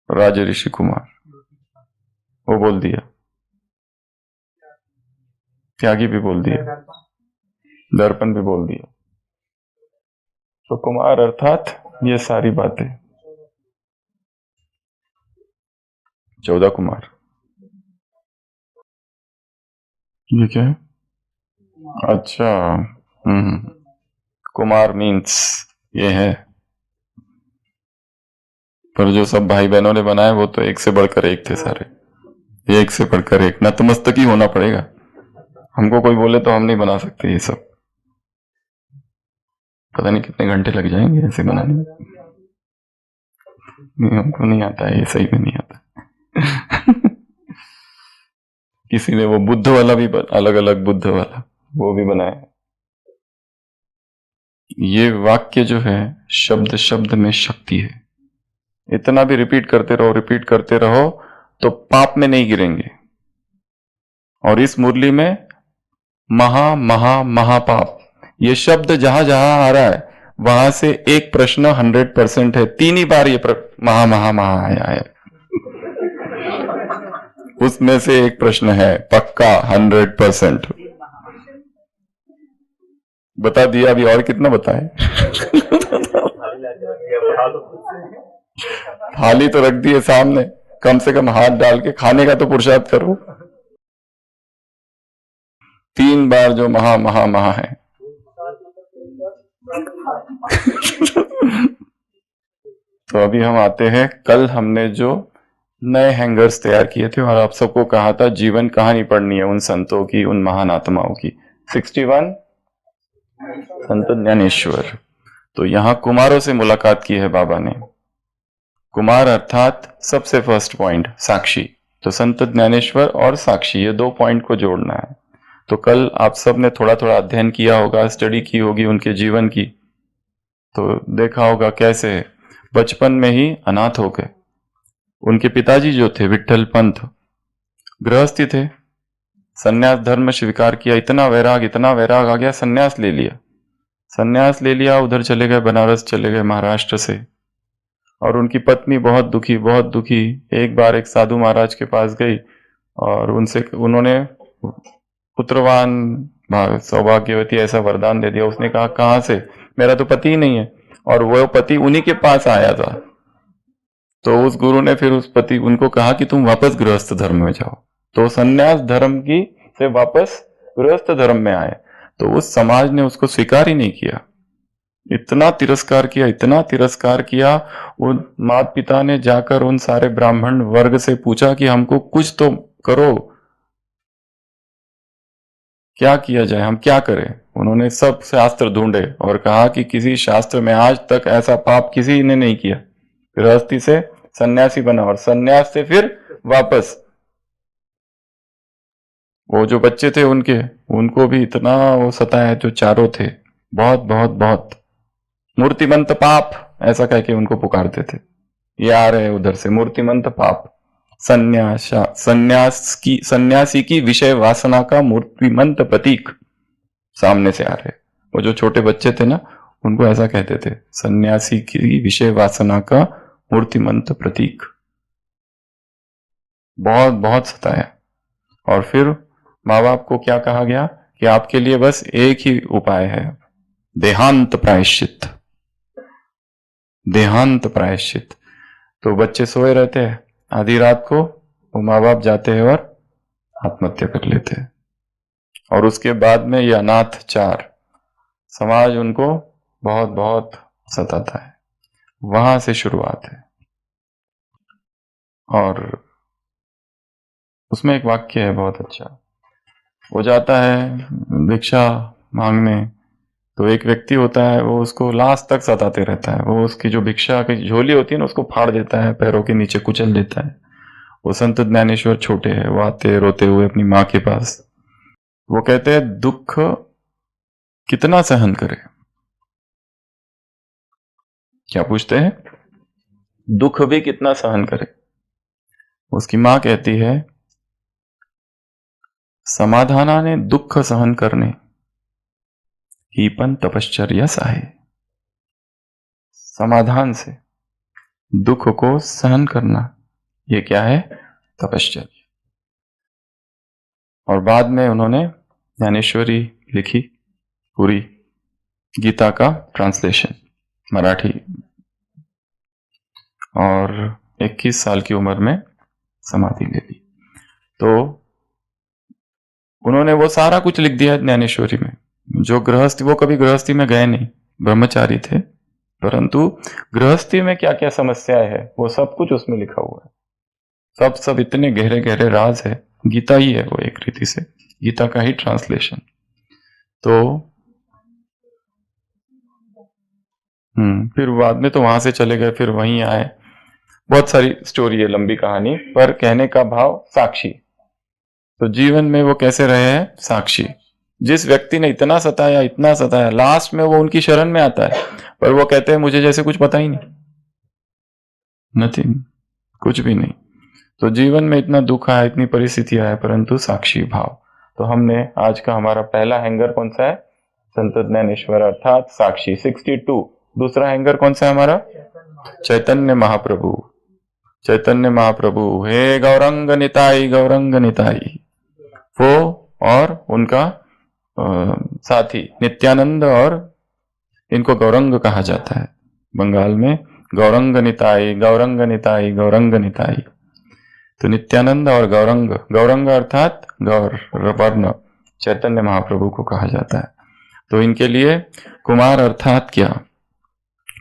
Speaker 1: राज ऋषि कुमार, वो बोल दिया। त्यागी भी बोल दिया, दर्पण भी बोल दिया। तो कुमार अर्थात ये सारी बातें। 14 कुमार, ये क्या है? अच्छा, कुमार मीन्स ये है। पर जो सब भाई बहनों ने बनाए वो तो एक से बढ़कर एक थे सारे, एक से बढ़कर एक। नतमस्तक ही होना पड़ेगा। हमको कोई बोले तो हम नहीं बना सकते ये सब। पता नहीं कितने घंटे लग जाएंगे ऐसे बनाने में। नहीं, हमको नहीं आता है, ये सही में नहीं आता। किसी ने वो बुद्ध वाला भी, अलग अलग बुद्ध वाला वो भी बनाया है। ये वाक्य जो है, शब्द शब्द में शक्ति है। इतना भी रिपीट करते रहो, रिपीट करते रहो तो पाप में नहीं गिरेंगे। और इस मुरली में महा महा महापाप, ये शब्द जहां जहां आ रहा है वहां से एक प्रश्न 100% है। 3 ही बार ये महा महा महा आया है। उसमें से एक प्रश्न है पक्का 100%। बता दिया, अभी और कितना बताएं? थाली तो रख दी है सामने, कम से कम हाथ डाल के खाने का तो पुरुषार्थ करो। 3 बार जो महा महा महा है। तो अभी हम आते हैं, कल हमने जो नए हैंगर्स तैयार किए थे और आप सबको कहा था जीवन कहानी पढ़नी है उन संतों की, उन महान आत्माओं की। 61 संत ज्ञानेश्वर। तो यहां कुमारों से मुलाकात की है बाबा ने। कुमार अर्थात सबसे फर्स्ट पॉइंट साक्षी। तो संत ज्ञानेश्वर और साक्षी, ये 2 पॉइंट को जोड़ना है। तो कल आप सब ने थोड़ा थोड़ा अध्ययन किया होगा, स्टडी की होगी उनके जीवन की। तो देखा होगा कैसे बचपन में ही अनाथ हो गए। उनके पिताजी जो थे विट्ठल पंत गृहस्थी थे, सन्यास धर्म स्वीकार किया। इतना वैराग आ गया, सन्यास ले लिया। सन्यास ले लिया, उधर चले गए, बनारस चले गए महाराष्ट्र से। और उनकी पत्नी बहुत दुखी, बहुत दुखी। एक बार एक साधु महाराज के पास गई और उन्होंने पुत्रवान सौभाग्यवती ऐसा वरदान दे दिया। उसने कहा कहां से, मेरा तो पति ही नहीं है। और वो पति उन्हीं के पास आया था। तो उस गुरु ने फिर उस पति उनको कहा कि तुम वापस गृहस्थ धर्म में जाओ। तो सन्यास धर्म की से वापस गृहस्थ धर्म में आए। तो उस समाज ने उसको स्वीकार ही नहीं किया। इतना तिरस्कार किया, इतना तिरस्कार किया। उन माता पिता ने जाकर उन सारे ब्राह्मण वर्ग से पूछा कि हमको कुछ तो करो, क्या किया जाए, हम क्या करें। उन्होंने सब शास्त्र ढूंढे और कहा कि किसी शास्त्र में आज तक ऐसा पाप किसी ने नहीं किया। गृहस्थी से सन्यासी बना और सन्यास से फिर वापस। वो जो बच्चे थे उनको भी इतना वो सताया, जो चारों थे, बहुत बहुत बहुत मूर्तिमंत पाप ऐसा कह के उनको पुकारते थे। ये आ रहे उधर से मूर्तिमंत पाप। सन्यासी की विषय वासना का मूर्तिमंत प्रतीक सामने से आ रहे। वो जो छोटे बच्चे थे ना, उनको ऐसा कहते थे, सन्यासी की विषय वासना का मूर्तिमंत प्रतीक। बहुत बहुत सताया। और फिर माँ बाप को क्या कहा गया कि आपके लिए बस एक ही उपाय है, देहांत प्रायश्चित। देहांत प्रायश्चित। तो बच्चे सोए रहते हैं, आधी रात को वो माँ बाप जाते हैं और आत्महत्या कर लेते हैं। और उसके बाद में ये अनाथ 4 समाज उनको बहुत बहुत सताता है। वहां से शुरुआत है। और उसमें एक वाक्य है बहुत अच्छा। वो जाता है भिक्षा मांगने, तो एक व्यक्ति होता है, वो उसको लास्ट तक सताते रहता है। वो उसकी जो भिक्षा की झोली होती है ना, उसको फाड़ देता है, पैरों के नीचे कुचल देता है। वो संत ज्ञानेश्वर छोटे हैं, वो आते रोते हुए अपनी माँ के पास। वो कहते हैं दुख कितना सहन करे। क्या पूछते हैं? दुख भी कितना सहन करे। उसकी माँ कहती है समाधानाने दुःख सहन करणे ही पण तपश्चर्याच आहे। समाधान से दुख को सहन करना, ये क्या है? तपश्चर्या। और बाद में उन्होंने ज्ञानेश्वरी लिखी, पूरी गीता का ट्रांसलेशन मराठी, और 21 साल की उम्र में समाधि ले ली। तो उन्होंने वो सारा कुछ लिख दिया ज्ञानेश्वरी में। जो गृहस्थी, वो कभी गृहस्थी में गए नहीं, ब्रह्मचारी थे, परंतु गृहस्थी में क्या क्या समस्याएं है वो सब कुछ उसमें लिखा हुआ है। सब इतने गहरे गहरे राज है। गीता ही है वो, एक रीति से गीता का ही ट्रांसलेशन। तो फिर बाद में तो वहां से चले गए, फिर वहीं आए। बहुत सारी स्टोरी है, लंबी कहानी, पर कहने का भाव साक्षी। तो जीवन में वो कैसे रहे हैं? साक्षी। जिस व्यक्ति ने इतना सताया, लास्ट में वो उनकी शरण में आता है, पर वो कहते हैं मुझे जैसे कुछ पता ही नहीं, नथिंग, कुछ भी नहीं। तो जीवन में इतना दुख आया, इतनी परिस्थिति आया, परंतु साक्षी भाव। तो हमने आज का हमारा पहला हैंगर कौन सा है? संत ज्ञानेश्वर अर्थात साक्षी 62। दूसरा हैंगर कौन सा है हमारा? चैतन्य महाप्रभु। चैतन्य महाप्रभु, हे गौरंग निताई, गौरंग निताई। वो और उनका साथी नित्यानंद, और इनको गौरंग कहा जाता है बंगाल में। गौरंग निताई, गौरंग निताई, गौरंग निताई। तो नित्यानंद और गौरंग, गौरंग अर्थात गौर वर्ण, चैतन्य महाप्रभु को कहा जाता है। तो इनके लिए कुमार अर्थात क्या?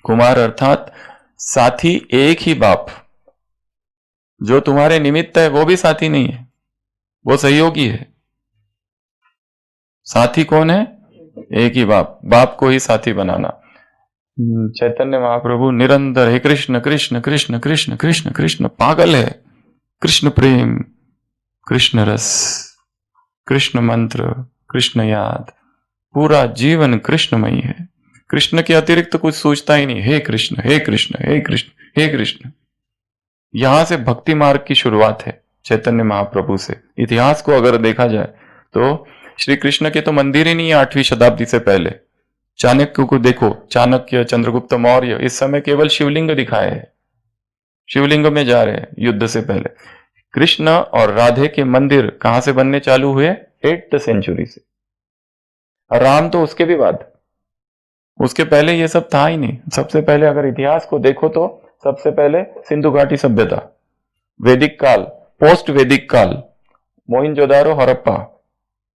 Speaker 1: कुमार अर्थात साथी, एक ही बाप। जो तुम्हारे निमित्त है वो भी साथी नहीं है, वो सहयोगी है। साथी कौन है? एक ही बाप। बाप को ही साथी बनाना। चैतन्य महाप्रभु निरंतर हे कृष्ण कृष्ण कृष्ण कृष्ण कृष्ण कृष्ण, पागल है। कृष्ण प्रेम, कृष्ण रस, कृष्ण मंत्र, कृष्ण याद, पूरा जीवन कृष्णमयी है। कृष्ण के अतिरिक्त कुछ सोचता ही नहीं। हे कृष्ण, हे कृष्ण, हे कृष्ण, हे कृष्ण। यहां से भक्ति मार्ग की शुरुआत है चैतन्य महाप्रभु से। इतिहास को अगर देखा जाए तो श्री कृष्ण के तो मंदिर ही नहीं है 8वीं शताब्दी से पहले। चाणक्य को देखो, चाणक्य, चंद्रगुप्त मौर्य, इस समय केवल शिवलिंग दिखाए हैं, शिवलिंग में जा रहे हैं युद्ध से पहले। कृष्ण और राधे के मंदिर कहां से बनने चालू हुए? 8th सेंचुरी से। और राम तो उसके भी बाद, उसके पहले ये सब था ही नहीं। सबसे पहले अगर इतिहास को देखो तो सबसे पहले सिंधु घाटी सभ्यता, वैदिक काल, पोस्ट वैदिक काल, मोहिंजोदारो, हड़प्पा,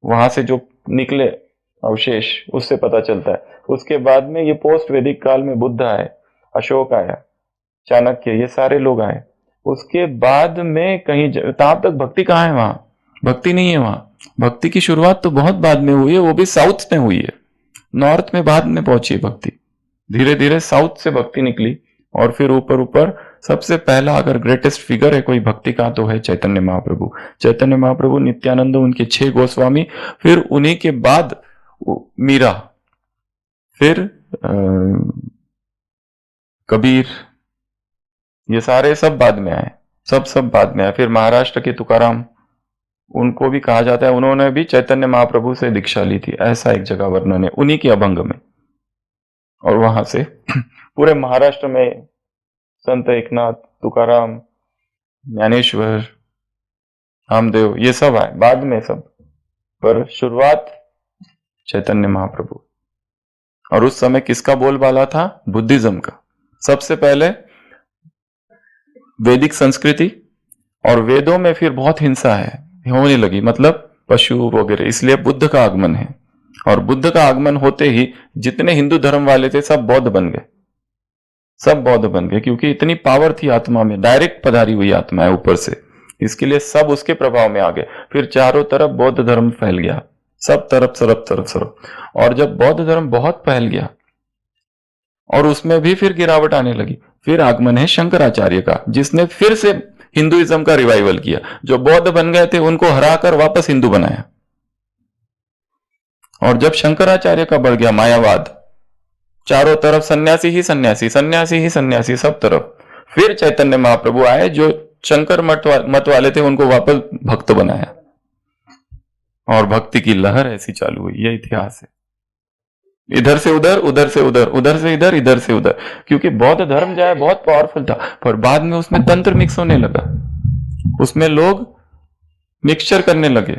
Speaker 1: वहां से जो निकले अवशेष उससे पता चलता है। उसके बाद में ये पोस्ट वैदिक काल में बुद्ध आए, अशोक आया, चाणक्य, ये सारे लोग आए। उसके बाद में कहीं तब तक भक्ति कहाँ है? वहां भक्ति नहीं है। वहां भक्ति की शुरुआत तो बहुत बाद में हुई है, वो भी साउथ में हुई है। नॉर्थ में बाद में पहुंची भक्ति। धीरे धीरे साउथ से भक्ति निकली, और फिर ऊपर ऊपर सबसे पहला अगर ग्रेटेस्ट फिगर है कोई भक्ति का तो है चैतन्य महाप्रभु। चैतन्य महाप्रभु, नित्यानंद, उनके 6 गोस्वामी, फिर उन्हीं के बाद मीरा, फिर कबीर, ये सारे सब बाद में आए, सब बाद में आए। फिर महाराष्ट्र के तुकाराम, उनको भी कहा जाता है उन्होंने भी चैतन्य महाप्रभु से दीक्षा ली थी, ऐसा एक जगह वर्णन है उन्हीं के अभंग में। और वहां से पूरे महाराष्ट्र में संत एकनाथ, तुकाराम, ज्ञानेश्वर, रामदेव, ये सब आए बाद में सब, पर शुरुआत चैतन्य महाप्रभु। और उस समय किसका बोलबाला था? बुद्धिज्म का। सबसे पहले वैदिक संस्कृति, और वेदों में फिर बहुत हिंसा है होने लगी, मतलब पशु वगैरह, इसलिए बुद्ध का आगमन है। और बुद्ध का आगमन होते ही जितने हिंदू धर्म वाले थे सब बौद्ध बन गए, सब बौद्ध बन गए, क्योंकि इतनी पावर थी आत्मा में, डायरेक्ट पधारी हुई आत्मा है ऊपर से, इसके लिए सब उसके प्रभाव में आ गए। फिर चारों तरफ बौद्ध धर्म फैल गया, सब तरफ। और जब बौद्ध धर्म बहुत फैल गया और उसमें भी फिर गिरावट आने लगी, फिर आगमन है शंकराचार्य का, जिसने फिर से हिंदुइज्म का रिवाइवल किया। जो बौद्ध बन गए थे उनको हराकर वापस हिंदू बनाया। और जब शंकराचार्य का बढ़ गया मायावाद, चारों तरफ सन्यासी ही सन्यासी, सन्यासी ही सन्यासी, सब तरफ, फिर चैतन्य महाप्रभु आए जो शंकर मत वाले थे उनको वापस भक्त बनाया, और भक्ति की लहर ऐसी चालू हुई। ये इतिहास है। इधर से उधर, उधर से उधर, उधर से इधर, इधर से उधर, क्योंकि बौद्ध धर्म जो है बहुत पावरफुल था, पर बाद में उसमें तंत्र मिक्स होने लगा, उसमें लोग मिक्सचर करने लगे,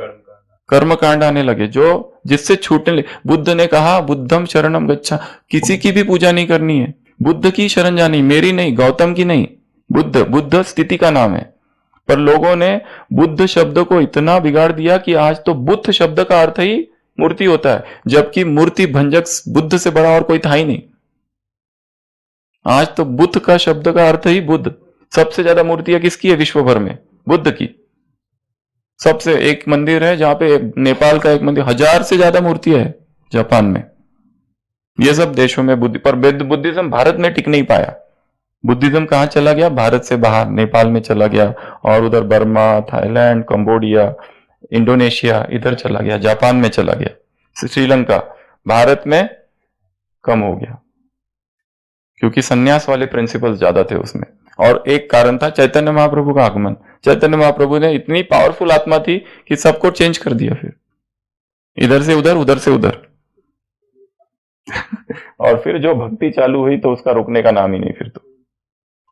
Speaker 1: कर्म कांड आने लगे, जो जिससे छूटने लगे। बुद्ध ने कहा बुद्धम शरणम गच्छा, किसी की भी पूजा नहीं करनी है, बुद्ध की शरण जानी, मेरी नहीं, गौतम की नहीं। बुद्ध, बुद्ध स्थिति का नाम है, पर लोगों ने बुद्ध शब्द को इतना बिगाड़ दिया कि आज तो बुद्ध शब्द का अर्थ ही मूर्ति होता है, जबकि मूर्ति भंजक बुद्ध से बड़ा और कोई था ही नहीं। आज तो बुद्ध का शब्द का अर्थ ही बुद्ध। सबसे ज्यादा मूर्तियां किसकी है विश्व भर में? बुद्ध की। सबसे एक मंदिर है जहां पे, नेपाल का एक मंदिर, 1000 से ज्यादा मूर्तियां है जापान में। ये सब देशों में बुद्धि, पर बुद्धिज्म भारत में टिक नहीं पाया। बुद्धिज्म कहां चला गया? भारत से बाहर, नेपाल में चला गया, और उधर बर्मा, थाईलैंड, कंबोडिया, इंडोनेशिया, इधर चला गया, जापान में चला गया, श्रीलंका। भारत में कम हो गया, क्योंकि सन्यास वाले प्रिंसिपल्स ज्यादा थे उसमें। और एक कारण था चैतन्य महाप्रभु का आगमन। चैतन्य महाप्रभु ने इतनी पावरफुल आत्मा थी कि सबको चेंज कर दिया, फिर इधर से उधर, उधर से उधर। और फिर जो भक्ति चालू हुई तो उसका रुकने का नाम ही नहीं फिर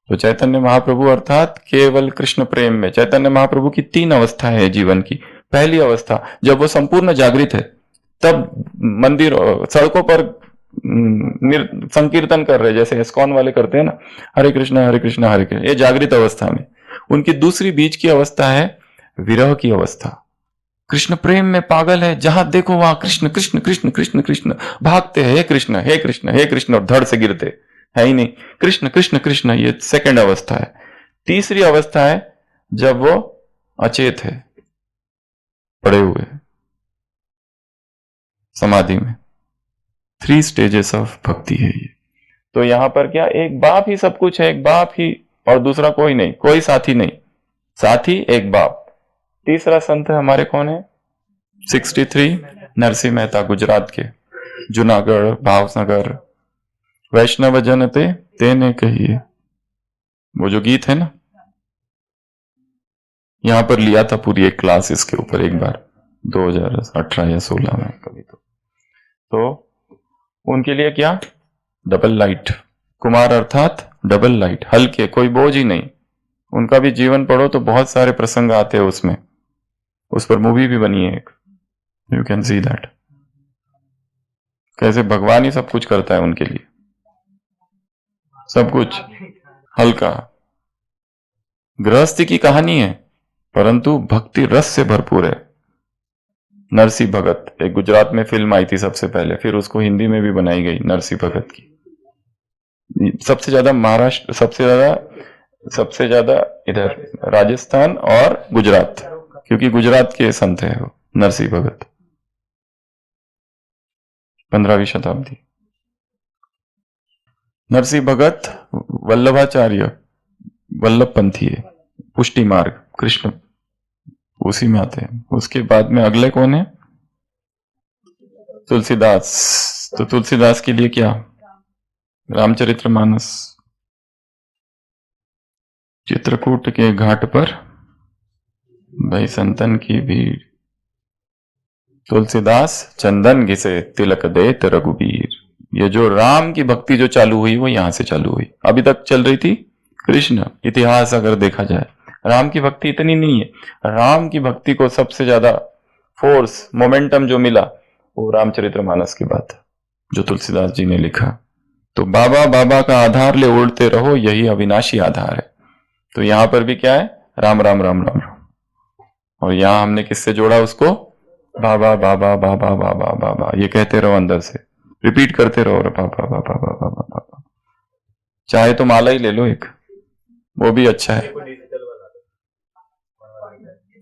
Speaker 1: तो चैतन्य महाप्रभु अर्थात केवल कृष्ण प्रेम में, चैतन्य महाप्रभु की 3 अवस्थाएं है जीवन की। पहली अवस्था जब वो संपूर्ण जागृत है, तब मंदिर, सड़कों पर संकीर्तन कर रहे, जैसे इस्कॉन वाले करते हैं ना, हरे कृष्णा हरे कृष्णा हरे कृष्णा, ये जागृत अवस्था में। उनकी दूसरी बीच की अवस्था है विरह की अवस्था। कृष्ण प्रेम में पागल है, जहां देखो वहां कृष्ण कृष्ण कृष्ण कृष्ण कृष्ण, भागते हैं हे कृष्ण हे कृष्ण हे कृष्ण, और धड़ से गिरते है ही नहीं, कृष्ण कृष्ण कृष्ण। ये सेकंड अवस्था है। तीसरी अवस्था है जब वो अचेत है, पड़े हुए समाधि में। 3 स्टेजेस ऑफ भक्ति है ये। तो यहां पर क्या, एक बाप ही सब कुछ है, एक बाप ही, और दूसरा कोई नहीं, कोई साथी नहीं, साथी एक बाप। तीसरा संत है हमारे, कौन है? 63 नरसिंह मेहता, गुजरात के, जूनागढ़, भावनगर। वैष्णव जन ते तेने कहिए, वो जो गीत है ना, यहां पर लिया था पूरी एक क्लास इसके ऊपर एक बार, 2018 या 16 में कभी। तो उनके लिए क्या, डबल लाइट, कुमार अर्थात डबल लाइट, हल्के, कोई बोझ ही नहीं। उनका भी जीवन पढ़ो तो बहुत सारे प्रसंग आते हैं उसमें, उस पर मूवी भी बनी है एक, यू कैन सी दैट, कैसे भगवान ही सब कुछ करता है उनके लिए, सब कुछ हल्का। गृहस्थी की कहानी है, परंतु भक्ति रस से भरपूर है। नरसी भगत, एक गुजरात में फिल्म आई थी सबसे पहले, फिर उसको हिंदी में भी बनाई गई, नरसी भगत की। सबसे ज्यादा महाराष्ट्र, सबसे ज्यादा इधर राजस्थान और गुजरात, क्योंकि गुजरात के संत है वो नरसी भगत, 15वीं शताब्दी। नरसी भगत वल्लभाचार्य, वल्लभ पंथी है, पुष्टि मार्ग, कृष्ण उसी में आते हैं। उसके बाद में अगले कौन है? तुलसीदास। तो तुलसीदास के लिए क्या, रामचरितमानस। चित्रकूट के घाट पर भाई संतन की भीड़, तुलसीदास चंदन घिसे तिलक देत रघुबीर। ये जो राम की भक्ति जो चालू हुई वो यहां से चालू हुई, अभी तक चल रही थी कृष्ण। इतिहास अगर देखा जाए, राम की भक्ति इतनी नहीं है। राम की भक्ति को सबसे ज्यादा फोर्स, मोमेंटम जो मिला वो रामचरितमानस की बात, जो तुलसीदास जी ने लिखा। तो बाबा बाबा का आधार ले उड़ते रहो, यही अविनाशी आधार है। तो यहां पर भी क्या है, राम राम राम राम राम, और यहां हमने किससे जोड़ा उसको, बाबा बाबा बाबा बाबा बाबा, ये कहते रहो अंदर से, रिपीट करते रहो, बाबा बाबा बाबा बाबा। चाहे तो माला ही ले लो एक, वो भी अच्छा है।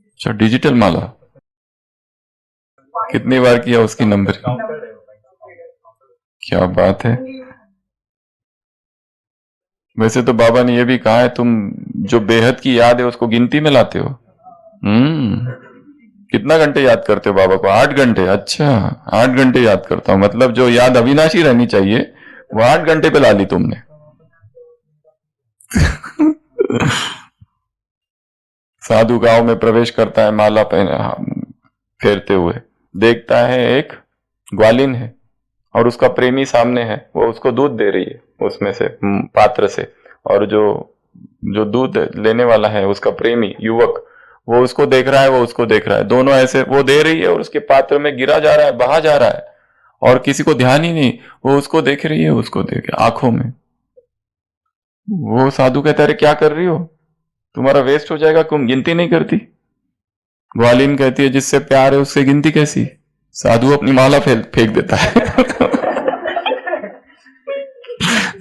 Speaker 1: अच्छा, डिजिटल माला कितनी बार किया उसकी नंबरिंग, क्या बात है। वैसे तो बाबा ने यह भी कहा है, तुम जो बेहद की याद है उसको गिनती में लाते हो। कितना घंटे याद करते हो बाबा को? 8 घंटे। अच्छा, 8 घंटे याद करता हूं, मतलब जो याद अविनाशी रहनी चाहिए वो 8 घंटे पे ला ली तुमने। साधु गांव में प्रवेश करता है, माला पहने फेरते हुए, देखता है एक ग्वालिन है और उसका प्रेमी सामने है, वो उसको दूध दे रही है उसमें से पात्र से, और जो जो दूध लेने वाला है उसका प्रेमी युवक, वो उसको देख रहा है, वो उसको देख रहा है, दोनों ऐसे, वो दे रही है और उसके पात्र में गिरा जा रहा है, बहा जा रहा है, और किसी को ध्यान ही नहीं, वो उसको देख रही है, उसको देख आंखों में। वो साधु कहता है, क्या कर रही हो, तुम्हारा वेस्ट हो जाएगा, तुम गिनती नहीं करती। ग्वालिन कहती है, जिससे प्यार है उससे गिनती कैसी। साधु अपनी माला फेंक देता है।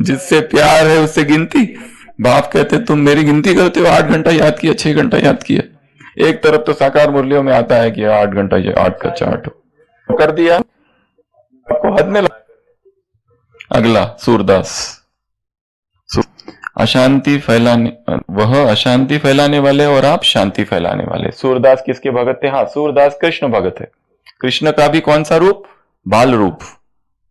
Speaker 1: जिससे प्यार है उससे गिनती। बाप कहते तुम मेरी गिनती करते हो, 8 घंटा याद किया, 6 घंटा याद किया। एक तरफ तो साकार मुरलियों में आता है कि 8 घंटा, 8 का 8 कर दिया, आपको हद में अगला सूरदास। अशांति फैलाने, वह अशांति फैलाने वाले और आप शांति फैलाने वाले। सूरदास किसके भगत थे? हाँ, सूरदास कृष्ण भगत है। कृष्ण का भी कौन सा रूप? बाल रूप।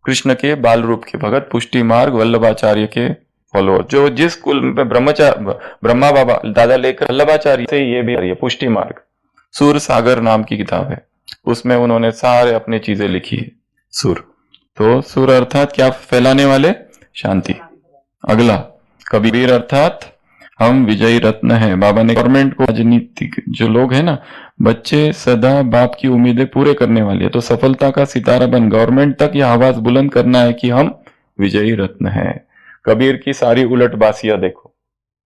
Speaker 1: कृष्ण के बाल रूप के भगत, पुष्टि मार्ग वल्लभाचार्य के फॉलोअर, जो जिस कुल में ब्रह्मा बाबा दादा लेकर वल्लभाचार्य से ये भी है पुष्टि मार्ग। सूर सागर नाम की किताब है, उसमें उन्होंने सारे अपनी चीजें लिखी है। सुर, तो सुर अर्थात क्या फैलाने वाले? शांति। अगला कबीर अर्थात हम विजयी रत्न हैं। बाबा ने गवर्नमेंट को, राजनीतिक जो लोग हैं ना, बच्चे सदा बाप की उम्मीदें पूरे करने वाले है, तो सफलता का सितारा बन गवर्नमेंट तक यह आवाज बुलंद करना है कि हम विजयी रत्न हैं। कबीर की सारी उलटबासियां देखो,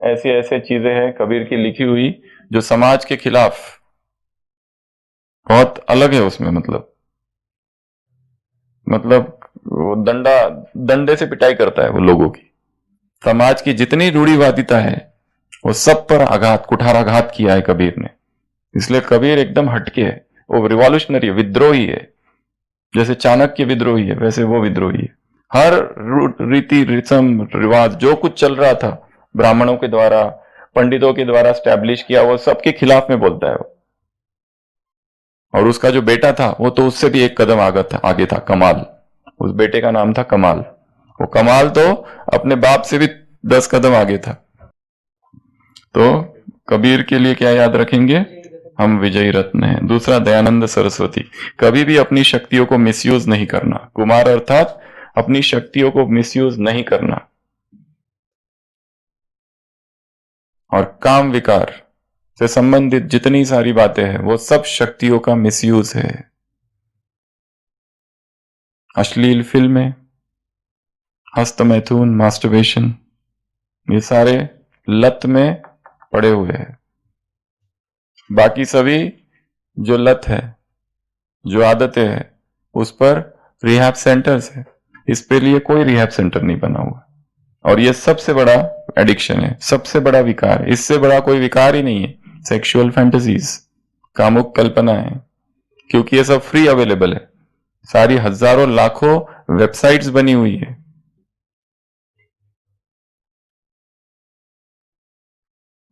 Speaker 1: ऐसी ऐसे चीजें हैं कबीर की लिखी हुई जो समाज के खिलाफ बहुत अलग है उसमें, मतलब वो डंडे से पिटाई करता है वो लोगों की। समाज की जितनी रूढ़िवादिता है वो सब पर आघात, कुठाराघात किया है कबीर ने। इसलिए कबीर एकदम हटके है, वो रिवॉल्यूशनरी है, विद्रोही है। जैसे चाणक्य विद्रोही है, वैसे वो विद्रोही है। हर रीति रस्म रिवाज जो कुछ चल रहा था ब्राह्मणों के द्वारा, पंडितों के द्वारा स्टैब्लिश किया, वो सबके खिलाफ में बोलता है वो। और उसका जो बेटा था वो तो उससे भी एक कदम आगे था, कमाल। उस बेटे का नाम था कमाल। वो कमाल तो अपने बाप से भी 10 कदम आगे था। तो कबीर के लिए क्या याद रखेंगे? हम विजयी रत्न हैं। दूसरा दयानंद सरस्वती, कभी भी अपनी शक्तियों को मिसयूज नहीं करना। कुमार अर्थात अपनी शक्तियों को मिसयूज नहीं करना। और काम विकार से संबंधित जितनी सारी बातें हैं वो सब शक्तियों का मिसयूज है। अश्लील फिल्में, हस्त मैथुन, मास्टरबेशन, ये सारे लत में पड़े हुए हैं। बाकी सभी जो लत है, जो आदतें हैं, उस पर रिहैब सेंटर्स है। इस पे लिए कोई रिहैब सेंटर नहीं बना हुआ। और ये सबसे बड़ा एडिक्शन है, सबसे बड़ा विकार। इससे बड़ा कोई विकार ही नहीं है। सेक्सुअल फैंटेसीज, कामुक कल्पना है, क्योंकि ये सब फ्री अवेलेबल है। सारी हजारों लाखों वेबसाइट्स बनी हुई है।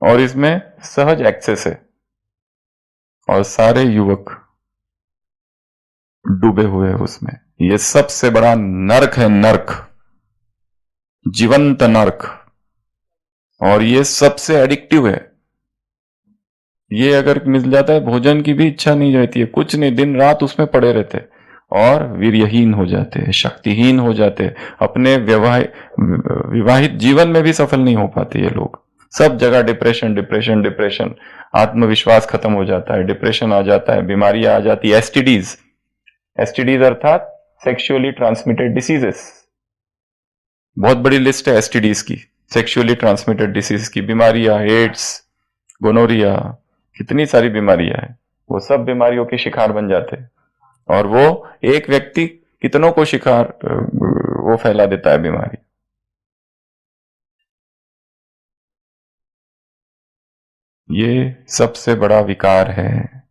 Speaker 1: और इसमें सहज एक्सेस है, और सारे युवक डूबे हुए हैं उसमें। ये सबसे बड़ा नर्क है, नर्क, जीवंत नर्क। और ये सबसे एडिक्टिव है। ये अगर मिल जाता है, भोजन की भी इच्छा नहीं रहती है, कुछ नहीं, दिन रात उसमें पड़े रहते हैं और वीर्यहीन हो जाते हैं, शक्तिहीन हो जाते हैं, अपने विवाहित जीवन में भी सफल नहीं हो पाते ये लोग। सब जगह डिप्रेशन डिप्रेशन डिप्रेशन, आत्मविश्वास खत्म हो जाता है, डिप्रेशन आ जाता है, बीमारियां आ जाती है, एसटीडीज। एसटीडीज अर्थात सेक्सुअली ट्रांसमिटेड डिसीजेस। बहुत बड़ी लिस्ट है एसटीडीज की, सेक्सुअली ट्रांसमिटेड डिसीज की। बीमारियां, एड्स, गोनोरिया, कितनी सारी बीमारियां हैं, वो सब बीमारियों के शिकार बन जाते हैं। और वो एक व्यक्ति कितनों को शिकार, वो फैला देता है बीमारी। ये सबसे बड़ा विकार है,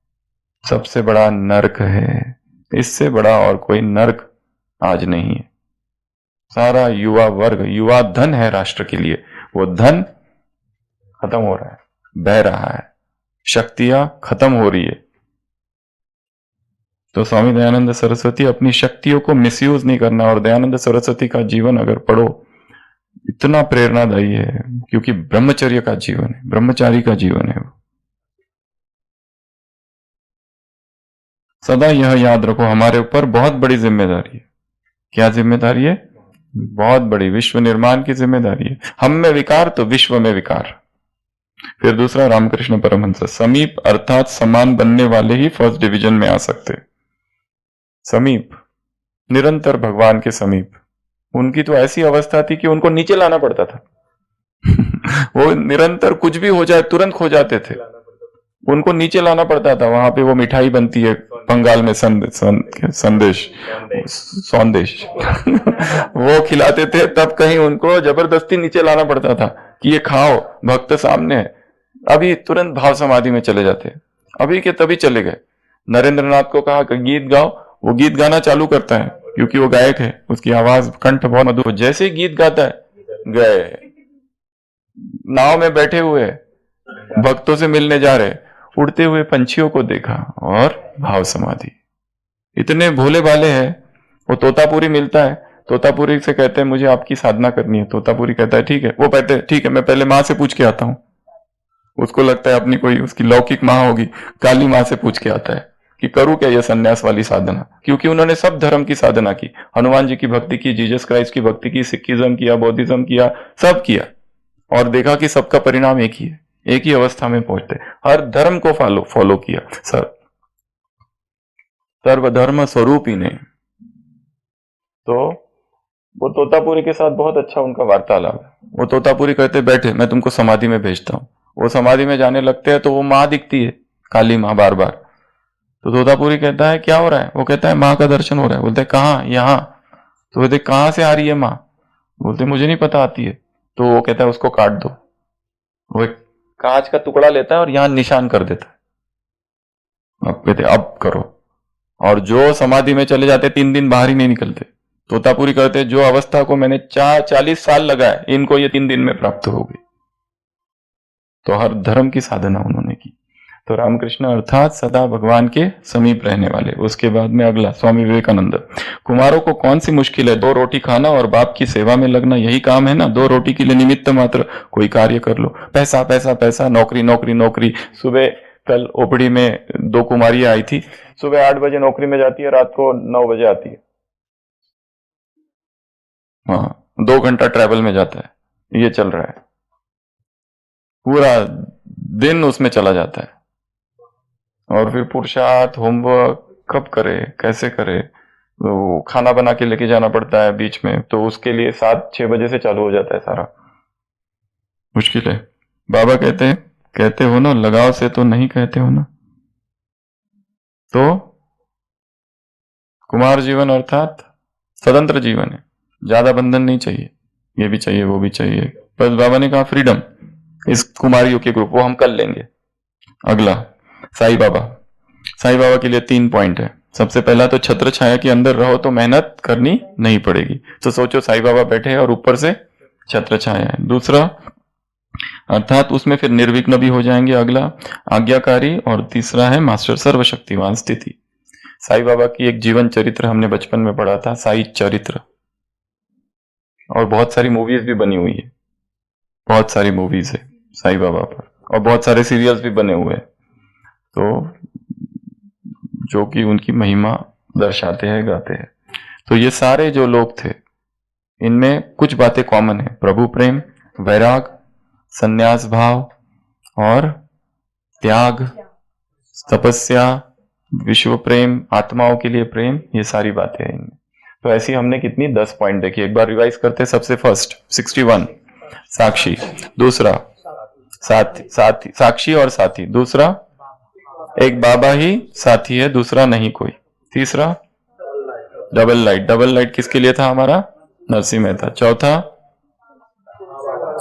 Speaker 1: सबसे बड़ा नर्क है। इससे बड़ा और कोई नर्क आज नहीं है। सारा युवा वर्ग, युवा धन है राष्ट्र के लिए, वो धन खत्म हो रहा है, बह रहा है, शक्तियां खत्म हो रही है। तो स्वामी दयानंद सरस्वती अपनी शक्तियों को मिसयूज नहीं करना। और दयानंद सरस्वती का जीवन अगर पढ़ो, इतना प्रेरणादायी है, क्योंकि ब्रह्मचर्य का जीवन है, ब्रह्मचारी का जीवन है वो। सदा यह याद रखो, हमारे ऊपर बहुत बड़ी जिम्मेदारी है। क्या जिम्मेदारी है? बहुत बड़ी, विश्व निर्माण की जिम्मेदारी है। हम में विकार तो विश्व में विकार। फिर दूसरा, रामकृष्ण परमहंस, समीप अर्थात समान बनने वाले ही फर्स्ट डिवीजन में आ सकते। समीप, निरंतर भगवान के समीप। उनकी तो ऐसी अवस्था थी कि उनको नीचे लाना पड़ता था। वो निरंतर कुछ भी हो जाए तुरंत खो जाते थे, उनको नीचे लाना पड़ता था। वहां पे वो मिठाई बनती है बंगाल में, संदेश सौंदेश वो खिलाते थे, तब कहीं उनको जबरदस्ती नीचे लाना पड़ता था कि ये खाओ, भक्त सामने है। अभी तुरंत भाव समाधि में चले जाते, अभी के तभी चले गए। नरेंद्र नाथ को कहा कि गीत गाओ, वो गीत गाना चालू करता है, क्योंकि वो गायक है, उसकी आवाज कंठ बहुत मधुर। जैसे ही गीत गाता है, गए। नाव में बैठे हुए भक्तों से मिलने जा रहे, उड़ते हुए पंछियों को देखा और भाव समाधि। इतने भोले भाले हैं। वो तोतापुरी मिलता है, तोतापुरी से कहते हैं मुझे आपकी साधना करनी है। तोतापुरी कहता है ठीक है। वो कहते हैं ठीक है, मैं पहले माँ से पूछ के आता हूँ। उसको लगता है अपनी कोई उसकी लौकिक माँ होगी, काली माँ से पूछ के आता है कि करूं क्या ये सन्यास वाली साधना, क्योंकि उन्होंने सब धर्म की साधना की। हनुमान जी की भक्ति की, जीसस क्राइस्ट की भक्ति की, सिखिज्म किया, बौद्धिज्म किया, सब किया, और देखा कि सबका परिणाम एक ही है, एक ही अवस्था में पहुंचते। हर धर्म को फॉलो किया, सर्वधर्म स्वरूप ही नहीं। तो वो तोतापुरी के साथ बहुत अच्छा उनका वार्तालाप है। वो तोतापुरी कहते बैठे, मैं तुमको समाधि में भेजता हूँ। वो समाधि में जाने लगते हैं तो वो माँ दिखती है, काली माँ बार बार। तो तोतापुरी कहता है क्या हो रहा है? वो कहता है माँ का दर्शन हो रहा है। बोलते कहाँ? यहाँ। तो बोलते कहाँ से आ रही है माँ? बोलते मुझे नहीं पता आती है। तो वो कहता है उसको काट दो। वो एक कांच का टुकड़ा लेता है और यहाँ निशान कर देता है। अब कहते अब करो। और जो समाधि में चले जाते 3 दिन बाहर ही नहीं निकलते। तोतापुरी कहते जो अवस्था को मैंने 40 साल लगाए, इनको ये 3 दिन में प्राप्त हो गई। तो हर धर्म की साधना उन्होंने की। तो रामकृष्ण अर्थात सदा भगवान के समीप रहने वाले। उसके बाद में अगला, स्वामी विवेकानंद, कुमारों को कौन सी मुश्किल है? 2 रोटी खाना और बाप की सेवा में लगना, यही काम है ना। 2 रोटी के लिए निमित्त मात्र कोई कार्य कर लो। पैसा पैसा पैसा, नौकरी नौकरी नौकरी। सुबह कल ओपड़ी में 2 कुमारियां आई थी, सुबह 8 बजे नौकरी में जाती है, रात को 9 बजे आती है। हाँ, 2 घंटा ट्रैवल में जाता है। ये चल रहा है, पूरा दिन उसमें चला जाता है। और फिर पुरुषार्थ, होमवर्क कब करे, कैसे करे, तो खाना बना के लेके जाना पड़ता है बीच में, तो उसके लिए 7-6 बजे से चालू हो जाता है सारा। मुश्किल है। बाबा कहते हो ना, लगाव से तो नहीं कहते हो ना। तो कुमार जीवन अर्थात स्वतंत्र जीवन है, ज्यादा बंधन नहीं चाहिए, ये भी चाहिए वो भी चाहिए। बस बाबा ने कहा फ्रीडम, इस कुमारियों के ग्रुप वो हम कर लेंगे। अगला, साईं बाबा। साईं बाबा के लिए 3 पॉइंट है। सबसे पहला तो छत्र छाया के अंदर रहो तो मेहनत करनी नहीं पड़ेगी। तो सोचो साईं बाबा बैठे हैं और ऊपर से छत्र छाया है। दूसरा, अर्थात उसमें फिर निर्विघ्न भी हो जाएंगे। अगला, आज्ञाकारी। और तीसरा है मास्टर सर्वशक्तिवान स्थिति। साईं बाबा की एक जीवन चरित्र हमने बचपन में पढ़ा था, साई चरित्र, और बहुत सारी मूवीज भी बनी हुई है। बहुत सारी मूवीज है साईं बाबा पर, और बहुत सारे सीरियल्स भी बने हुए हैं, तो जो कि उनकी महिमा दर्शाते हैं, गाते हैं। तो ये सारे जो लोग थे, इनमें कुछ बातें कॉमन है। प्रभु प्रेम, वैराग, संन्यास भाव और त्याग, तपस्या, विश्व प्रेम, आत्माओं के लिए प्रेम, ये सारी बातें हैं इनमें। तो ऐसी हमने कितनी 10 पॉइंट देखी। एक बार रिवाइज करते हैं। सबसे फर्स्ट 61, साक्षी। दूसरा साक्षी और साथी। दूसरा, एक बाबा ही साथी है, दूसरा नहीं कोई। तीसरा, डबल लाइट। डबल लाइट किसके लिए था? हमारा नरसिंह मेहता। चौथा,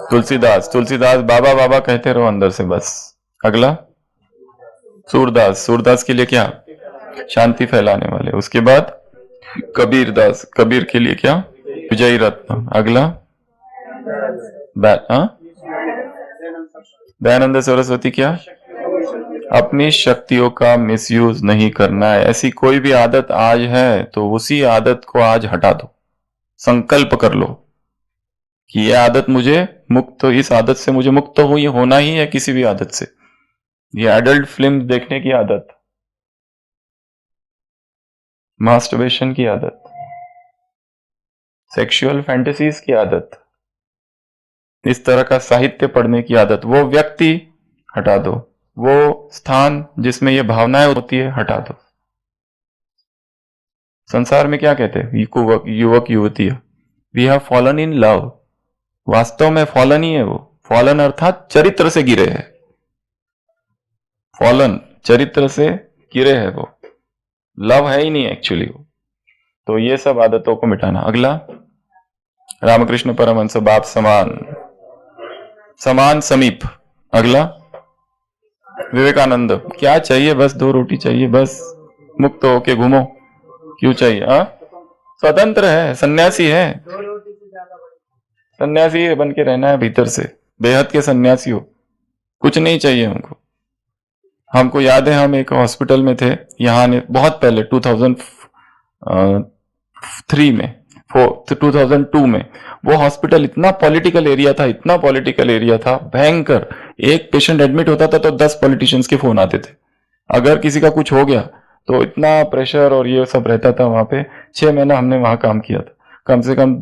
Speaker 1: तुलसीदास। तुलसीदास बाबा बाबा कहते रहो अंदर से बस। अगला, सूरदास। सूरदास के लिए क्या? शांति फैलाने वाले। उसके बाद कबीरदास। कबीर के लिए क्या? विजयी रत्न। अगला, दयानंद सरस्वती क्या? अपनी शक्तियों का मिसयूज नहीं करना है। ऐसी कोई भी आदत आज है तो उसी आदत को आज हटा दो। संकल्प कर लो कि यह आदत मुझे मुक्त, इस आदत से मुझे मुक्त हुई होना ही है, किसी भी आदत से। ये एडल्ट फिल्म देखने की आदत, मास्टरबेशन की आदत, सेक्सुअल फैंटेसीज की आदत, इस तरह का साहित्य पढ़ने की आदत, वो व्यक्ति हटा दो, वो स्थान जिसमें ये भावनाएं होती है हटा दो। संसार में क्या कहते हैं युवक युवतियां? We have fallen in love. वास्तव में फॉलन ही है वो। फॉलन अर्थात चरित्र से गिरे हैं। फॉलन चरित्र से गिरे हैं वो, लव है ही नहीं एक्चुअली वो। तो ये सब आदतों को मिटाना। अगला, रामकृष्ण परमहंस बाप समान, समान समीप। अगला, विवेकानंद क्या चाहिए? बस 2 रोटी चाहिए, बस मुक्त होके घूमो। क्यों चाहिए? स्वतंत्र है, सन्यासी है, सन्यासी बन के रहना है भीतर से, बेहद के सन्यासी हो, कुछ नहीं चाहिए हमको। हमको याद है हम एक हॉस्पिटल में थे यहाँ ने, बहुत पहले 2003 में, 2002 में। वो हॉस्पिटल इतना पॉलिटिकल एरिया था, इतना पॉलिटिकल एरिया था, भयंकर। एक पेशेंट एडमिट होता था तो 10 पॉलिटिशियंस के फोन आते थे। अगर किसी का कुछ हो गया तो इतना प्रेशर और ये सब रहता था वहां पे। 6 महीना हमने वहां काम किया था, कम से कम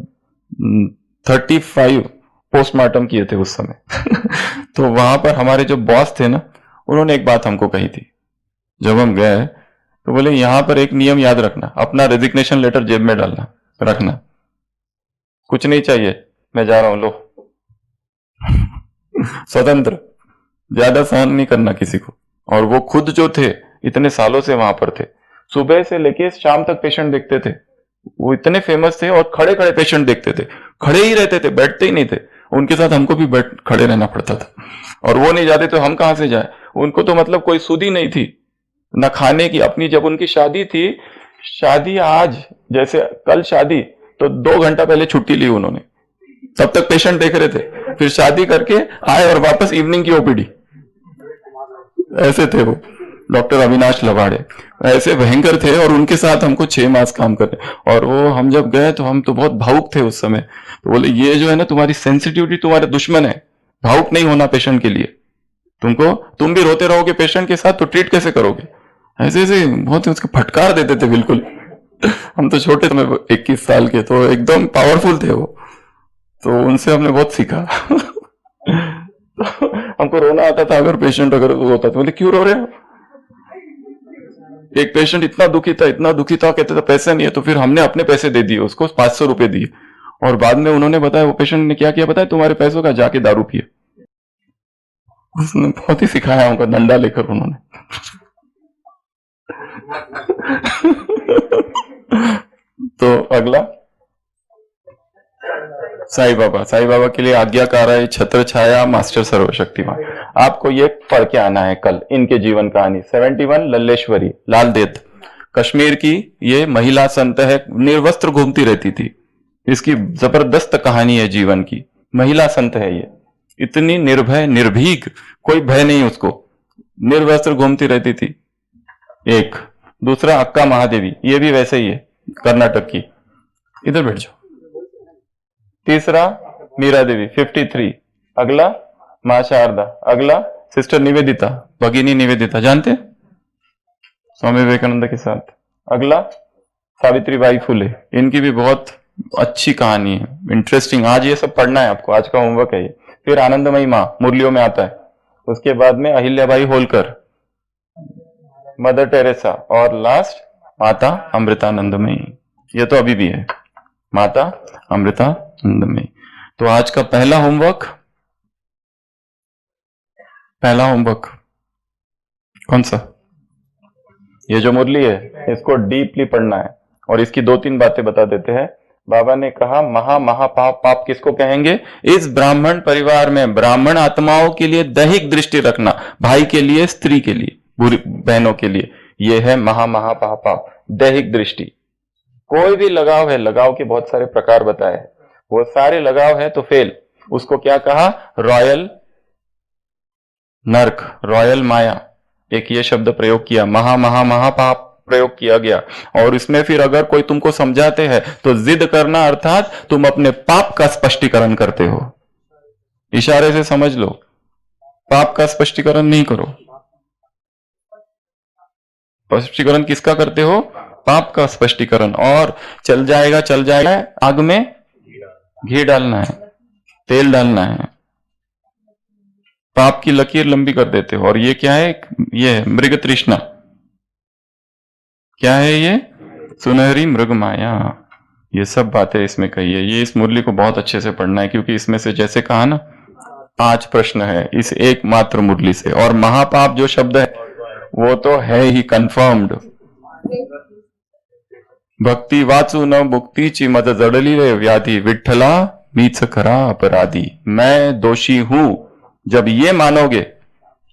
Speaker 1: 35 पोस्टमार्टम किए थे उस समय। तो वहां पर हमारे जो बॉस थे ना, उन्होंने एक बात हमको कही थी जब हम गए, तो बोले यहां पर एक नियम याद रखना, अपना रेजिग्नेशन लेटर जेब में डालना रखना, कुछ नहीं चाहिए, मैं जा रहा हूं, लो। स्वतंत्र, ज्यादा सहन नहीं करना किसी को। और वो खुद जो थे इतने सालों से वहां पर थे, सुबह से लेके शाम तक पेशेंट देखते थे। वो इतने फेमस थे और खड़े खड़े पेशेंट देखते थे, खड़े ही रहते थे, बैठते ही नहीं थे। उनके साथ हमको भी बैठ खड़े रहना पड़ता था, और वो नहीं जाते तो हम कहां से जाए। उनको तो मतलब कोई सुध ही नहीं थी ना खाने की अपनी। जब उनकी शादी थी, शादी आज जैसे कल शादी, तो 2 घंटा पहले छुट्टी ली उन्होंने, तब तक पेशेंट देख रहे थे, फिर शादी करके आए और वापस इवनिंग की ओपीडी। ऐसे थे वो डॉक्टर अविनाश लवाड़े, ऐसे भयंकर थे। और उनके साथ हमको 6 मास काम करे। और वो हम जब गए तो हम तो बहुत भावुक थे उस समय। तो बोले ये जो है ना, तुम्हारी सेंसिटिविटी तुम्हारे दुश्मन है, भावुक नहीं होना पेशेंट के लिए। तुम भी रोते रहोगे पेशेंट के साथ तो ट्रीट कैसे करोगे? ऐसे ऐसे बहुत उसको फटकार देते थे बिल्कुल। हम तो छोटे थे, 21 साल के, तो एकदम पावरफुल थे वो। तो उनसे हमने बहुत सीखा। हमको रोना आता था अगर पेशेंट अगर रोता था, बोले क्यों रो रहे हो? एक पेशेंट इतना दुखी था, इतना दुखी था, कहते थे पैसे नहीं है। तो फिर हमने अपने पैसे दे दिए उसको, 500 रुपए दिए। और बाद में उन्होंने बताया, वो पेशेंट ने क्या किया बताया, तुम्हारे पैसों का जाके दारू पिए। उसने बहुत ही सिखाया हमको, डंडा लेकर उन्होंने। तो अगला, साईं बाबा। साईं बाबा के लिए आज्ञाकार है छत्र छाया मास्टर सर्वशक्तिमान। आपको ये पढ़ के आना है कल इनके जीवन कहानी। 71 लल्लेश्वरी, लाल देत, कश्मीर की ये महिला संत है, निर्वस्त्र घूमती रहती थी। इसकी जबरदस्त कहानी है जीवन की। महिला संत है ये, इतनी निर्भय निर्भीक, कोई भय नहीं उसको, निर्वस्त्र घूमती रहती थी। एक दूसरा अक्का महादेवी, ये भी वैसे ही है, कर्नाटक की। इधर बैठ जाओ। तीसरा मीरा देवी 53। अगला मां शारदा। अगला सिस्टर निवेदिता, भगिनी निवेदिता, जानते हैं स्वामी विवेकानंद के साथ। अगला सावित्री बाई फुले, इनकी भी बहुत अच्छी कहानी है, इंटरेस्टिंग। आज ये सब पढ़ना है आपको, आज का होमवर्क है ये। फिर आनंदमयी माँ, मुरलियों में आता है। उसके बाद में अहिल्याबाई होलकर, मदर टेरेसा, और लास्ट माता अमृतानंदमयी। ये तो अभी भी है, माता अमृतानंदमयी। तो आज का पहला होमवर्क कौन सा? ये जो मुरली है इसको डीपली पढ़ना है, और इसकी 2-3 बातें बता देते हैं। बाबा ने कहा महापाप, पाप किसको कहेंगे? इस ब्राह्मण परिवार में ब्राह्मण आत्माओं के लिए दैहिक दृष्टि रखना, भाई के लिए, स्त्री के लिए, बुरी बहनों के लिए, ये है महापाप, दैहिक दृष्टि। कोई भी लगाव है, लगाव के बहुत सारे प्रकार बताए हैं, वो सारे लगाव है तो फेल। उसको क्या कहा? रॉयल नर्क, रॉयल माया, एक ये शब्द प्रयोग किया, महा महा महापाप प्रयोग किया गया। और इसमें फिर अगर कोई तुमको समझाते हैं तो जिद करना अर्थात तुम अपने पाप का स्पष्टीकरण करते हो। इशारे से समझ लो, पाप का स्पष्टीकरण नहीं करो। स्पष्टीकरण किसका करते हो? पाप का स्पष्टीकरण। और चल जाएगा आग में घी डालना है, तेल डालना है, पाप की लकीर लंबी कर देते हो। और ये क्या है? ये मृग तृष्णा। क्या है ये? सुनहरी मृग माया। ये सब बातें इसमें कही है। ये इस मुरली को बहुत अच्छे से पढ़ना है, क्योंकि इसमें से जैसे कहा ना 5 प्रश्न है इस एक मात्र मुरली से। और महापाप जो शब्द है वो तो है ही कंफर्म्ड। भक्ती वाचू न मुक्तीची मज जडली रे व्याधी, विठ्ठला मीच खरा अपराधी। मैं दोषी हूं, जब ये मानोगे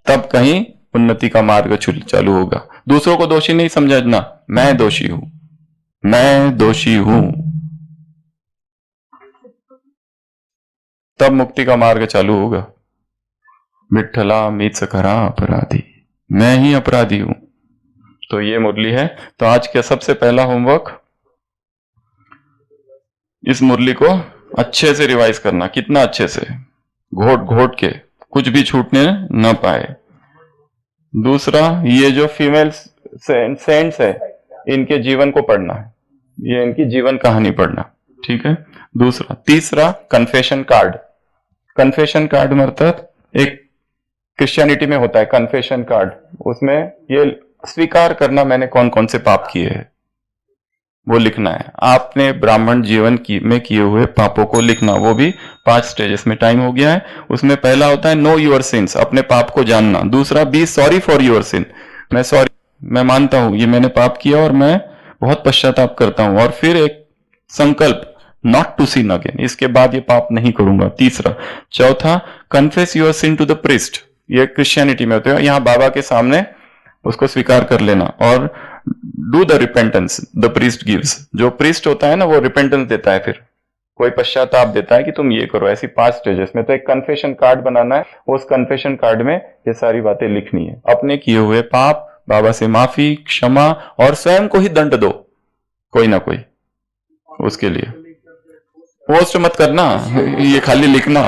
Speaker 1: तब कहीं उन्नति का मार्ग चालू होगा। दूसरों को दोषी नहीं समझना, मैं दोषी हूं, मैं दोषी हूं, तब मुक्ति का मार्ग चालू होगा। विठ्ठला मीच खरा अपराधी, मैं ही अपराधी हूं। तो ये मुरली है। तो आज का सबसे पहला होमवर्क, इस मुरली को अच्छे से रिवाइज करना। कितना अच्छे से? घोट घोट के, कुछ भी छूटने न पाए। दूसरा, ये जो फीमेल सेंट्स है इनके जीवन को पढ़ना है, ये इनकी जीवन कहानी पढ़ना, ठीक है। दूसरा, तीसरा, कन्फेशन कार्ड। कन्फेशन कार्ड मतलब एक क्रिश्चियनिटी में होता है कन्फेशन कार्ड, उसमें ये स्वीकार करना मैंने कौन कौन से पाप किए हैं वो लिखना है। आपने ब्राह्मण जीवन में किए हुए पापों को लिखना, वो भी 5 स्टेजेस में। टाइम हो गया है। उसमें पहला होता है नो योर सिंस, अपने पाप को जानना। दूसरा, be sorry for your sin, मैं मानता हूं ये मैंने पाप किया और मैं बहुत पश्चाताप करता हूं। और फिर एक संकल्प, नॉट टू सिन अगेन, इसके बाद ये पाप नहीं करूंगा। तीसरा, चौथा, confess your sin to the priest, ये क्रिश्चियनिटी में होते हैं, यहाँ बाबा के सामने उसको स्वीकार कर लेना। और do the repentance the priest gives, जो प्रीस्ट होता है ना वो रिपेंटेंस देता है, फिर कोई पश्चाताप देता है कि तुम ये करो। ऐसी 5 स्टेजेस में। तो एक कन्फेशन कार्ड बनाना है, उस कन्फेशन कार्ड में ये सारी बातें लिखनी है। अपने किए हुए पाप, बाबा से माफी, क्षमा, और स्वयं को ही दंड दो कोई ना कोई उसके लिए। पोस्ट मत करना, ये खाली लिखना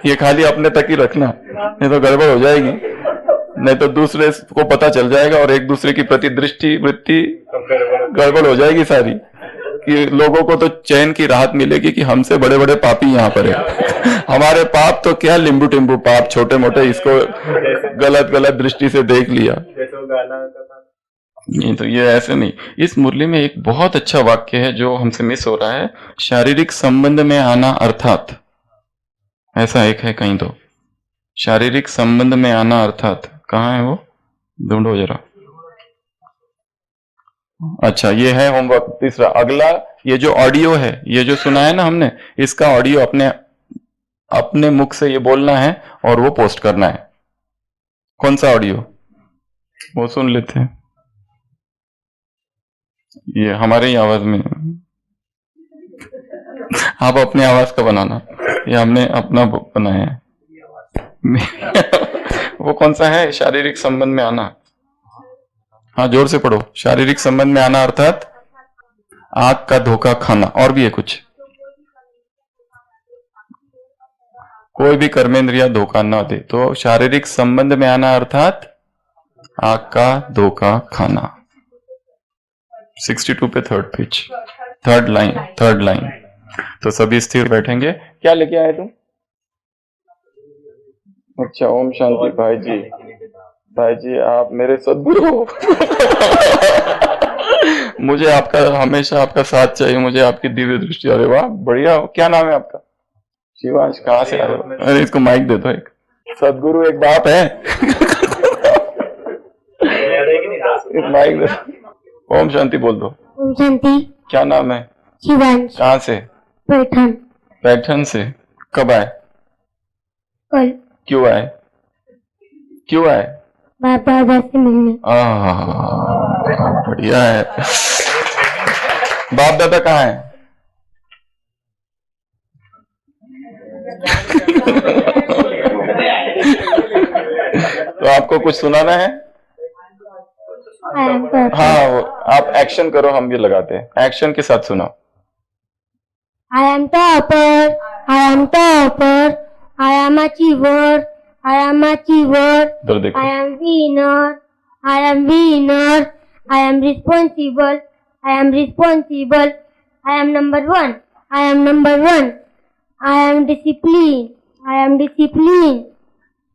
Speaker 1: ये खाली अपने तक ही रखना, नहीं तो गड़बड़ हो जाएगी, नहीं तो दूसरे को पता चल जाएगा और एक दूसरे की प्रति दृष्टि वृत्ति गड़बड़ हो जाएगी सारी, कि लोगों को तो चैन की राहत मिलेगी कि हमसे बड़े बड़े पापी यहाँ पर है हमारे पाप तो क्या लिंबू टिम्बू पाप, छोटे मोटे, इसको गलत दृष्टि से देख लिया। नहीं तो ये ऐसे नहीं। इस मुरली में एक बहुत अच्छा वाक्य है जो हमसे मिस हो रहा है, शारीरिक संबंध में आना अर्थात, ऐसा एक है कहीं तो, शारीरिक संबंध में आना अर्थात, कहाँ है वो, ढूंढो जरा। अच्छा, ये है होमवर्क तीसरा। अगला, ये जो ऑडियो है, ये जो सुना है ना हमने, इसका ऑडियो अपने मुख से ये बोलना है और वो पोस्ट करना है। कौन सा ऑडियो, वो सुन लेते हैं। ये हमारे ही आवाज में, आप अपने आवाज का बनाना, ये हमने अपना बनाया है वो कौन सा है, शारीरिक संबंध में आना। हाँ, जोर से पढ़ो। शारीरिक संबंध में आना अर्थात आंख का धोखा खाना। और भी है कुछ, कोई भी कर्मेंद्रिया धोखा ना दे। तो शारीरिक संबंध में आना अर्थात आंख का धोखा खाना। 62 पे थर्ड पेज, थर्ड लाइन। तो सभी स्थिर बैठेंगे। क्या लेके आए तुम? अच्छा, ओम शांति। भाई जी आप मेरे सद्गुरु हो मुझे आपका हमेशा आपका साथ चाहिए, मुझे आपकी दिव्य दृष्टि। अरे वाह, बढ़िया। क्या नाम है आपका? शिवांश। कहाँ से आए हो? अरे इसको माइक दे दो। एक सद्गुरु एक बाप है एक माइक दे दो। ओम शांति बोल दो।
Speaker 2: ओम शांति।
Speaker 1: क्या नाम है?
Speaker 2: शिवांश।
Speaker 1: कहाँ से? पैठन से। कब आए?
Speaker 2: कल।
Speaker 1: क्यों आए?
Speaker 2: बाबा से मिलने।
Speaker 1: बढ़िया है। बाप दादा कहाँ है? आपको कुछ सुनाना है?
Speaker 2: I am purple.
Speaker 1: हाँ, आप एक्शन करो, हम भी लगाते हैं। एक्शन के साथ सुनाओ।
Speaker 2: I am topper. I am topper. I am achiever. I am achiever.
Speaker 1: इधर देखो।
Speaker 2: I am winner. I am winner. I am responsible. I am responsible. I am number one. I am number one. I am disciplined. I am disciplined.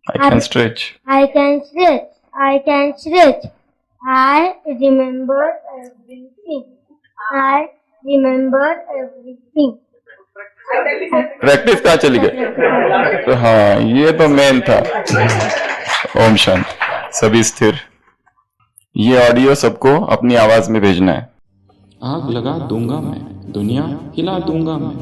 Speaker 1: I can stretch.
Speaker 2: I can stretch. I can stretch. I remember everything. I remember everything.
Speaker 1: Practice कहाँ चली गई? तो हाँ, ये तो main था। ओम शांति। सभी स्थिर। ये ऑडियो सबको अपनी आवाज में भेजना है। आग लगा दूंगा मैं, दुनिया हिला दूंगा मैं।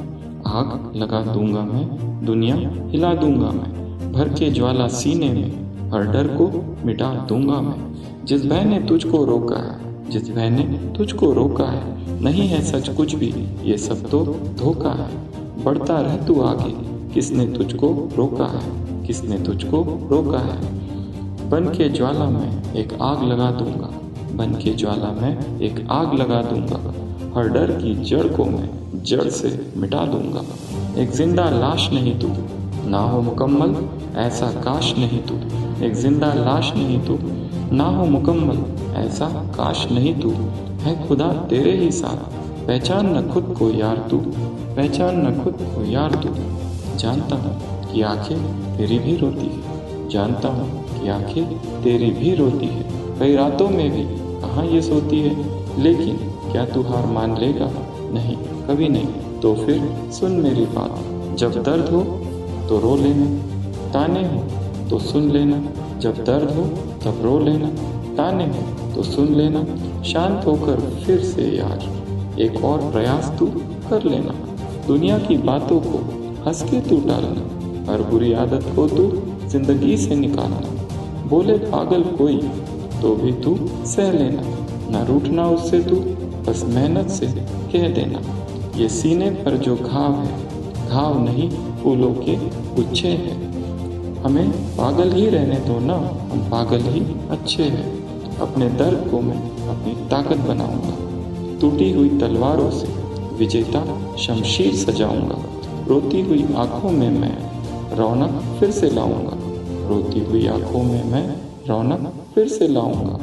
Speaker 1: आग लगा दूंगा मैं, दुनिया हिला दूंगा मैं। भर के ज्वाला सीने में, हर डर को मिटा दूंगा मैं। जिस भय ने तुझको रोका है, जिस भय ने तुझको रोका है, नहीं है सच कुछ भी, ये सब तो धोखा है। बढ़ता रह तू आगे, किसने तुझको रोका है, किसने तुझको रोका है। बन के ज्वाला में एक आग लगा दूंगा, बन के ज्वाला में एक आग लगा दूंगा। हर डर की जड़ को मैं जड़ से मिटा दूंगा। एक जिंदा लाश नहीं तू, ना हो मुकम्मल ऐसा काश नहीं तू। एक जिंदा लाश नहीं तू, ना हो मुकम्मल ऐसा काश नहीं तू। है खुदा तेरे ही साथ, पहचान न खुद को यार तू, पहचान न खुद को यार तू। जानता हूँ कि आंखें तेरी भी रोती है, जानता हूँ कि आंखें तेरी भी रोती है। कई रातों में भी कहाँ ये सोती है, लेकिन क्या तू हार मान लेगा? नहीं, कभी नहीं। तो फिर सुन मेरी बात, जब दर्द हो तो रो लेना, ताने हो तो सुन लेना। जब दर्द हो तब रो लेना, ताने हो तो सुन लेना। शांत होकर फिर से यार एक और प्रयास तू कर लेना। दुनिया की बातों को हंस के तू टालना, हर बुरी आदत को तू जिंदगी से निकालना। बोले पागल कोई तो भी तू सह लेना, ना रूठना उससे तू, बस मेहनत से कह देना। ये सीने पर जो घाव है, घाव नहीं फूलों के गुच्छे हैं। हमें पागल ही रहने दो ना, हम पागल ही अच्छे हैं। अपने दर्द को मैं अपनी ताकत बनाऊंगा, टूटी हुई तलवारों से विजेता शमशीर सजाऊंगा। रोती हुई आंखों में मैं रौनक फिर से लाऊंगा, रोती हुई आंखों में मैं रौनक फिर से लाऊंगा।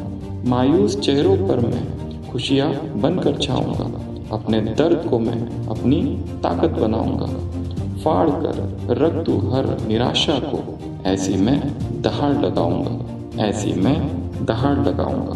Speaker 1: मायूस चेहरों पर मैं खुशियाँ बनकर छाऊंगा। अपने दर्द को मैं अपनी ताकत बनाऊंगा। फाड़ कर रख दूं हर निराशा को, ऐसी मैं दहाड़ लगाऊंगा, ऐसी मैं दहाड़ लगाऊंगा।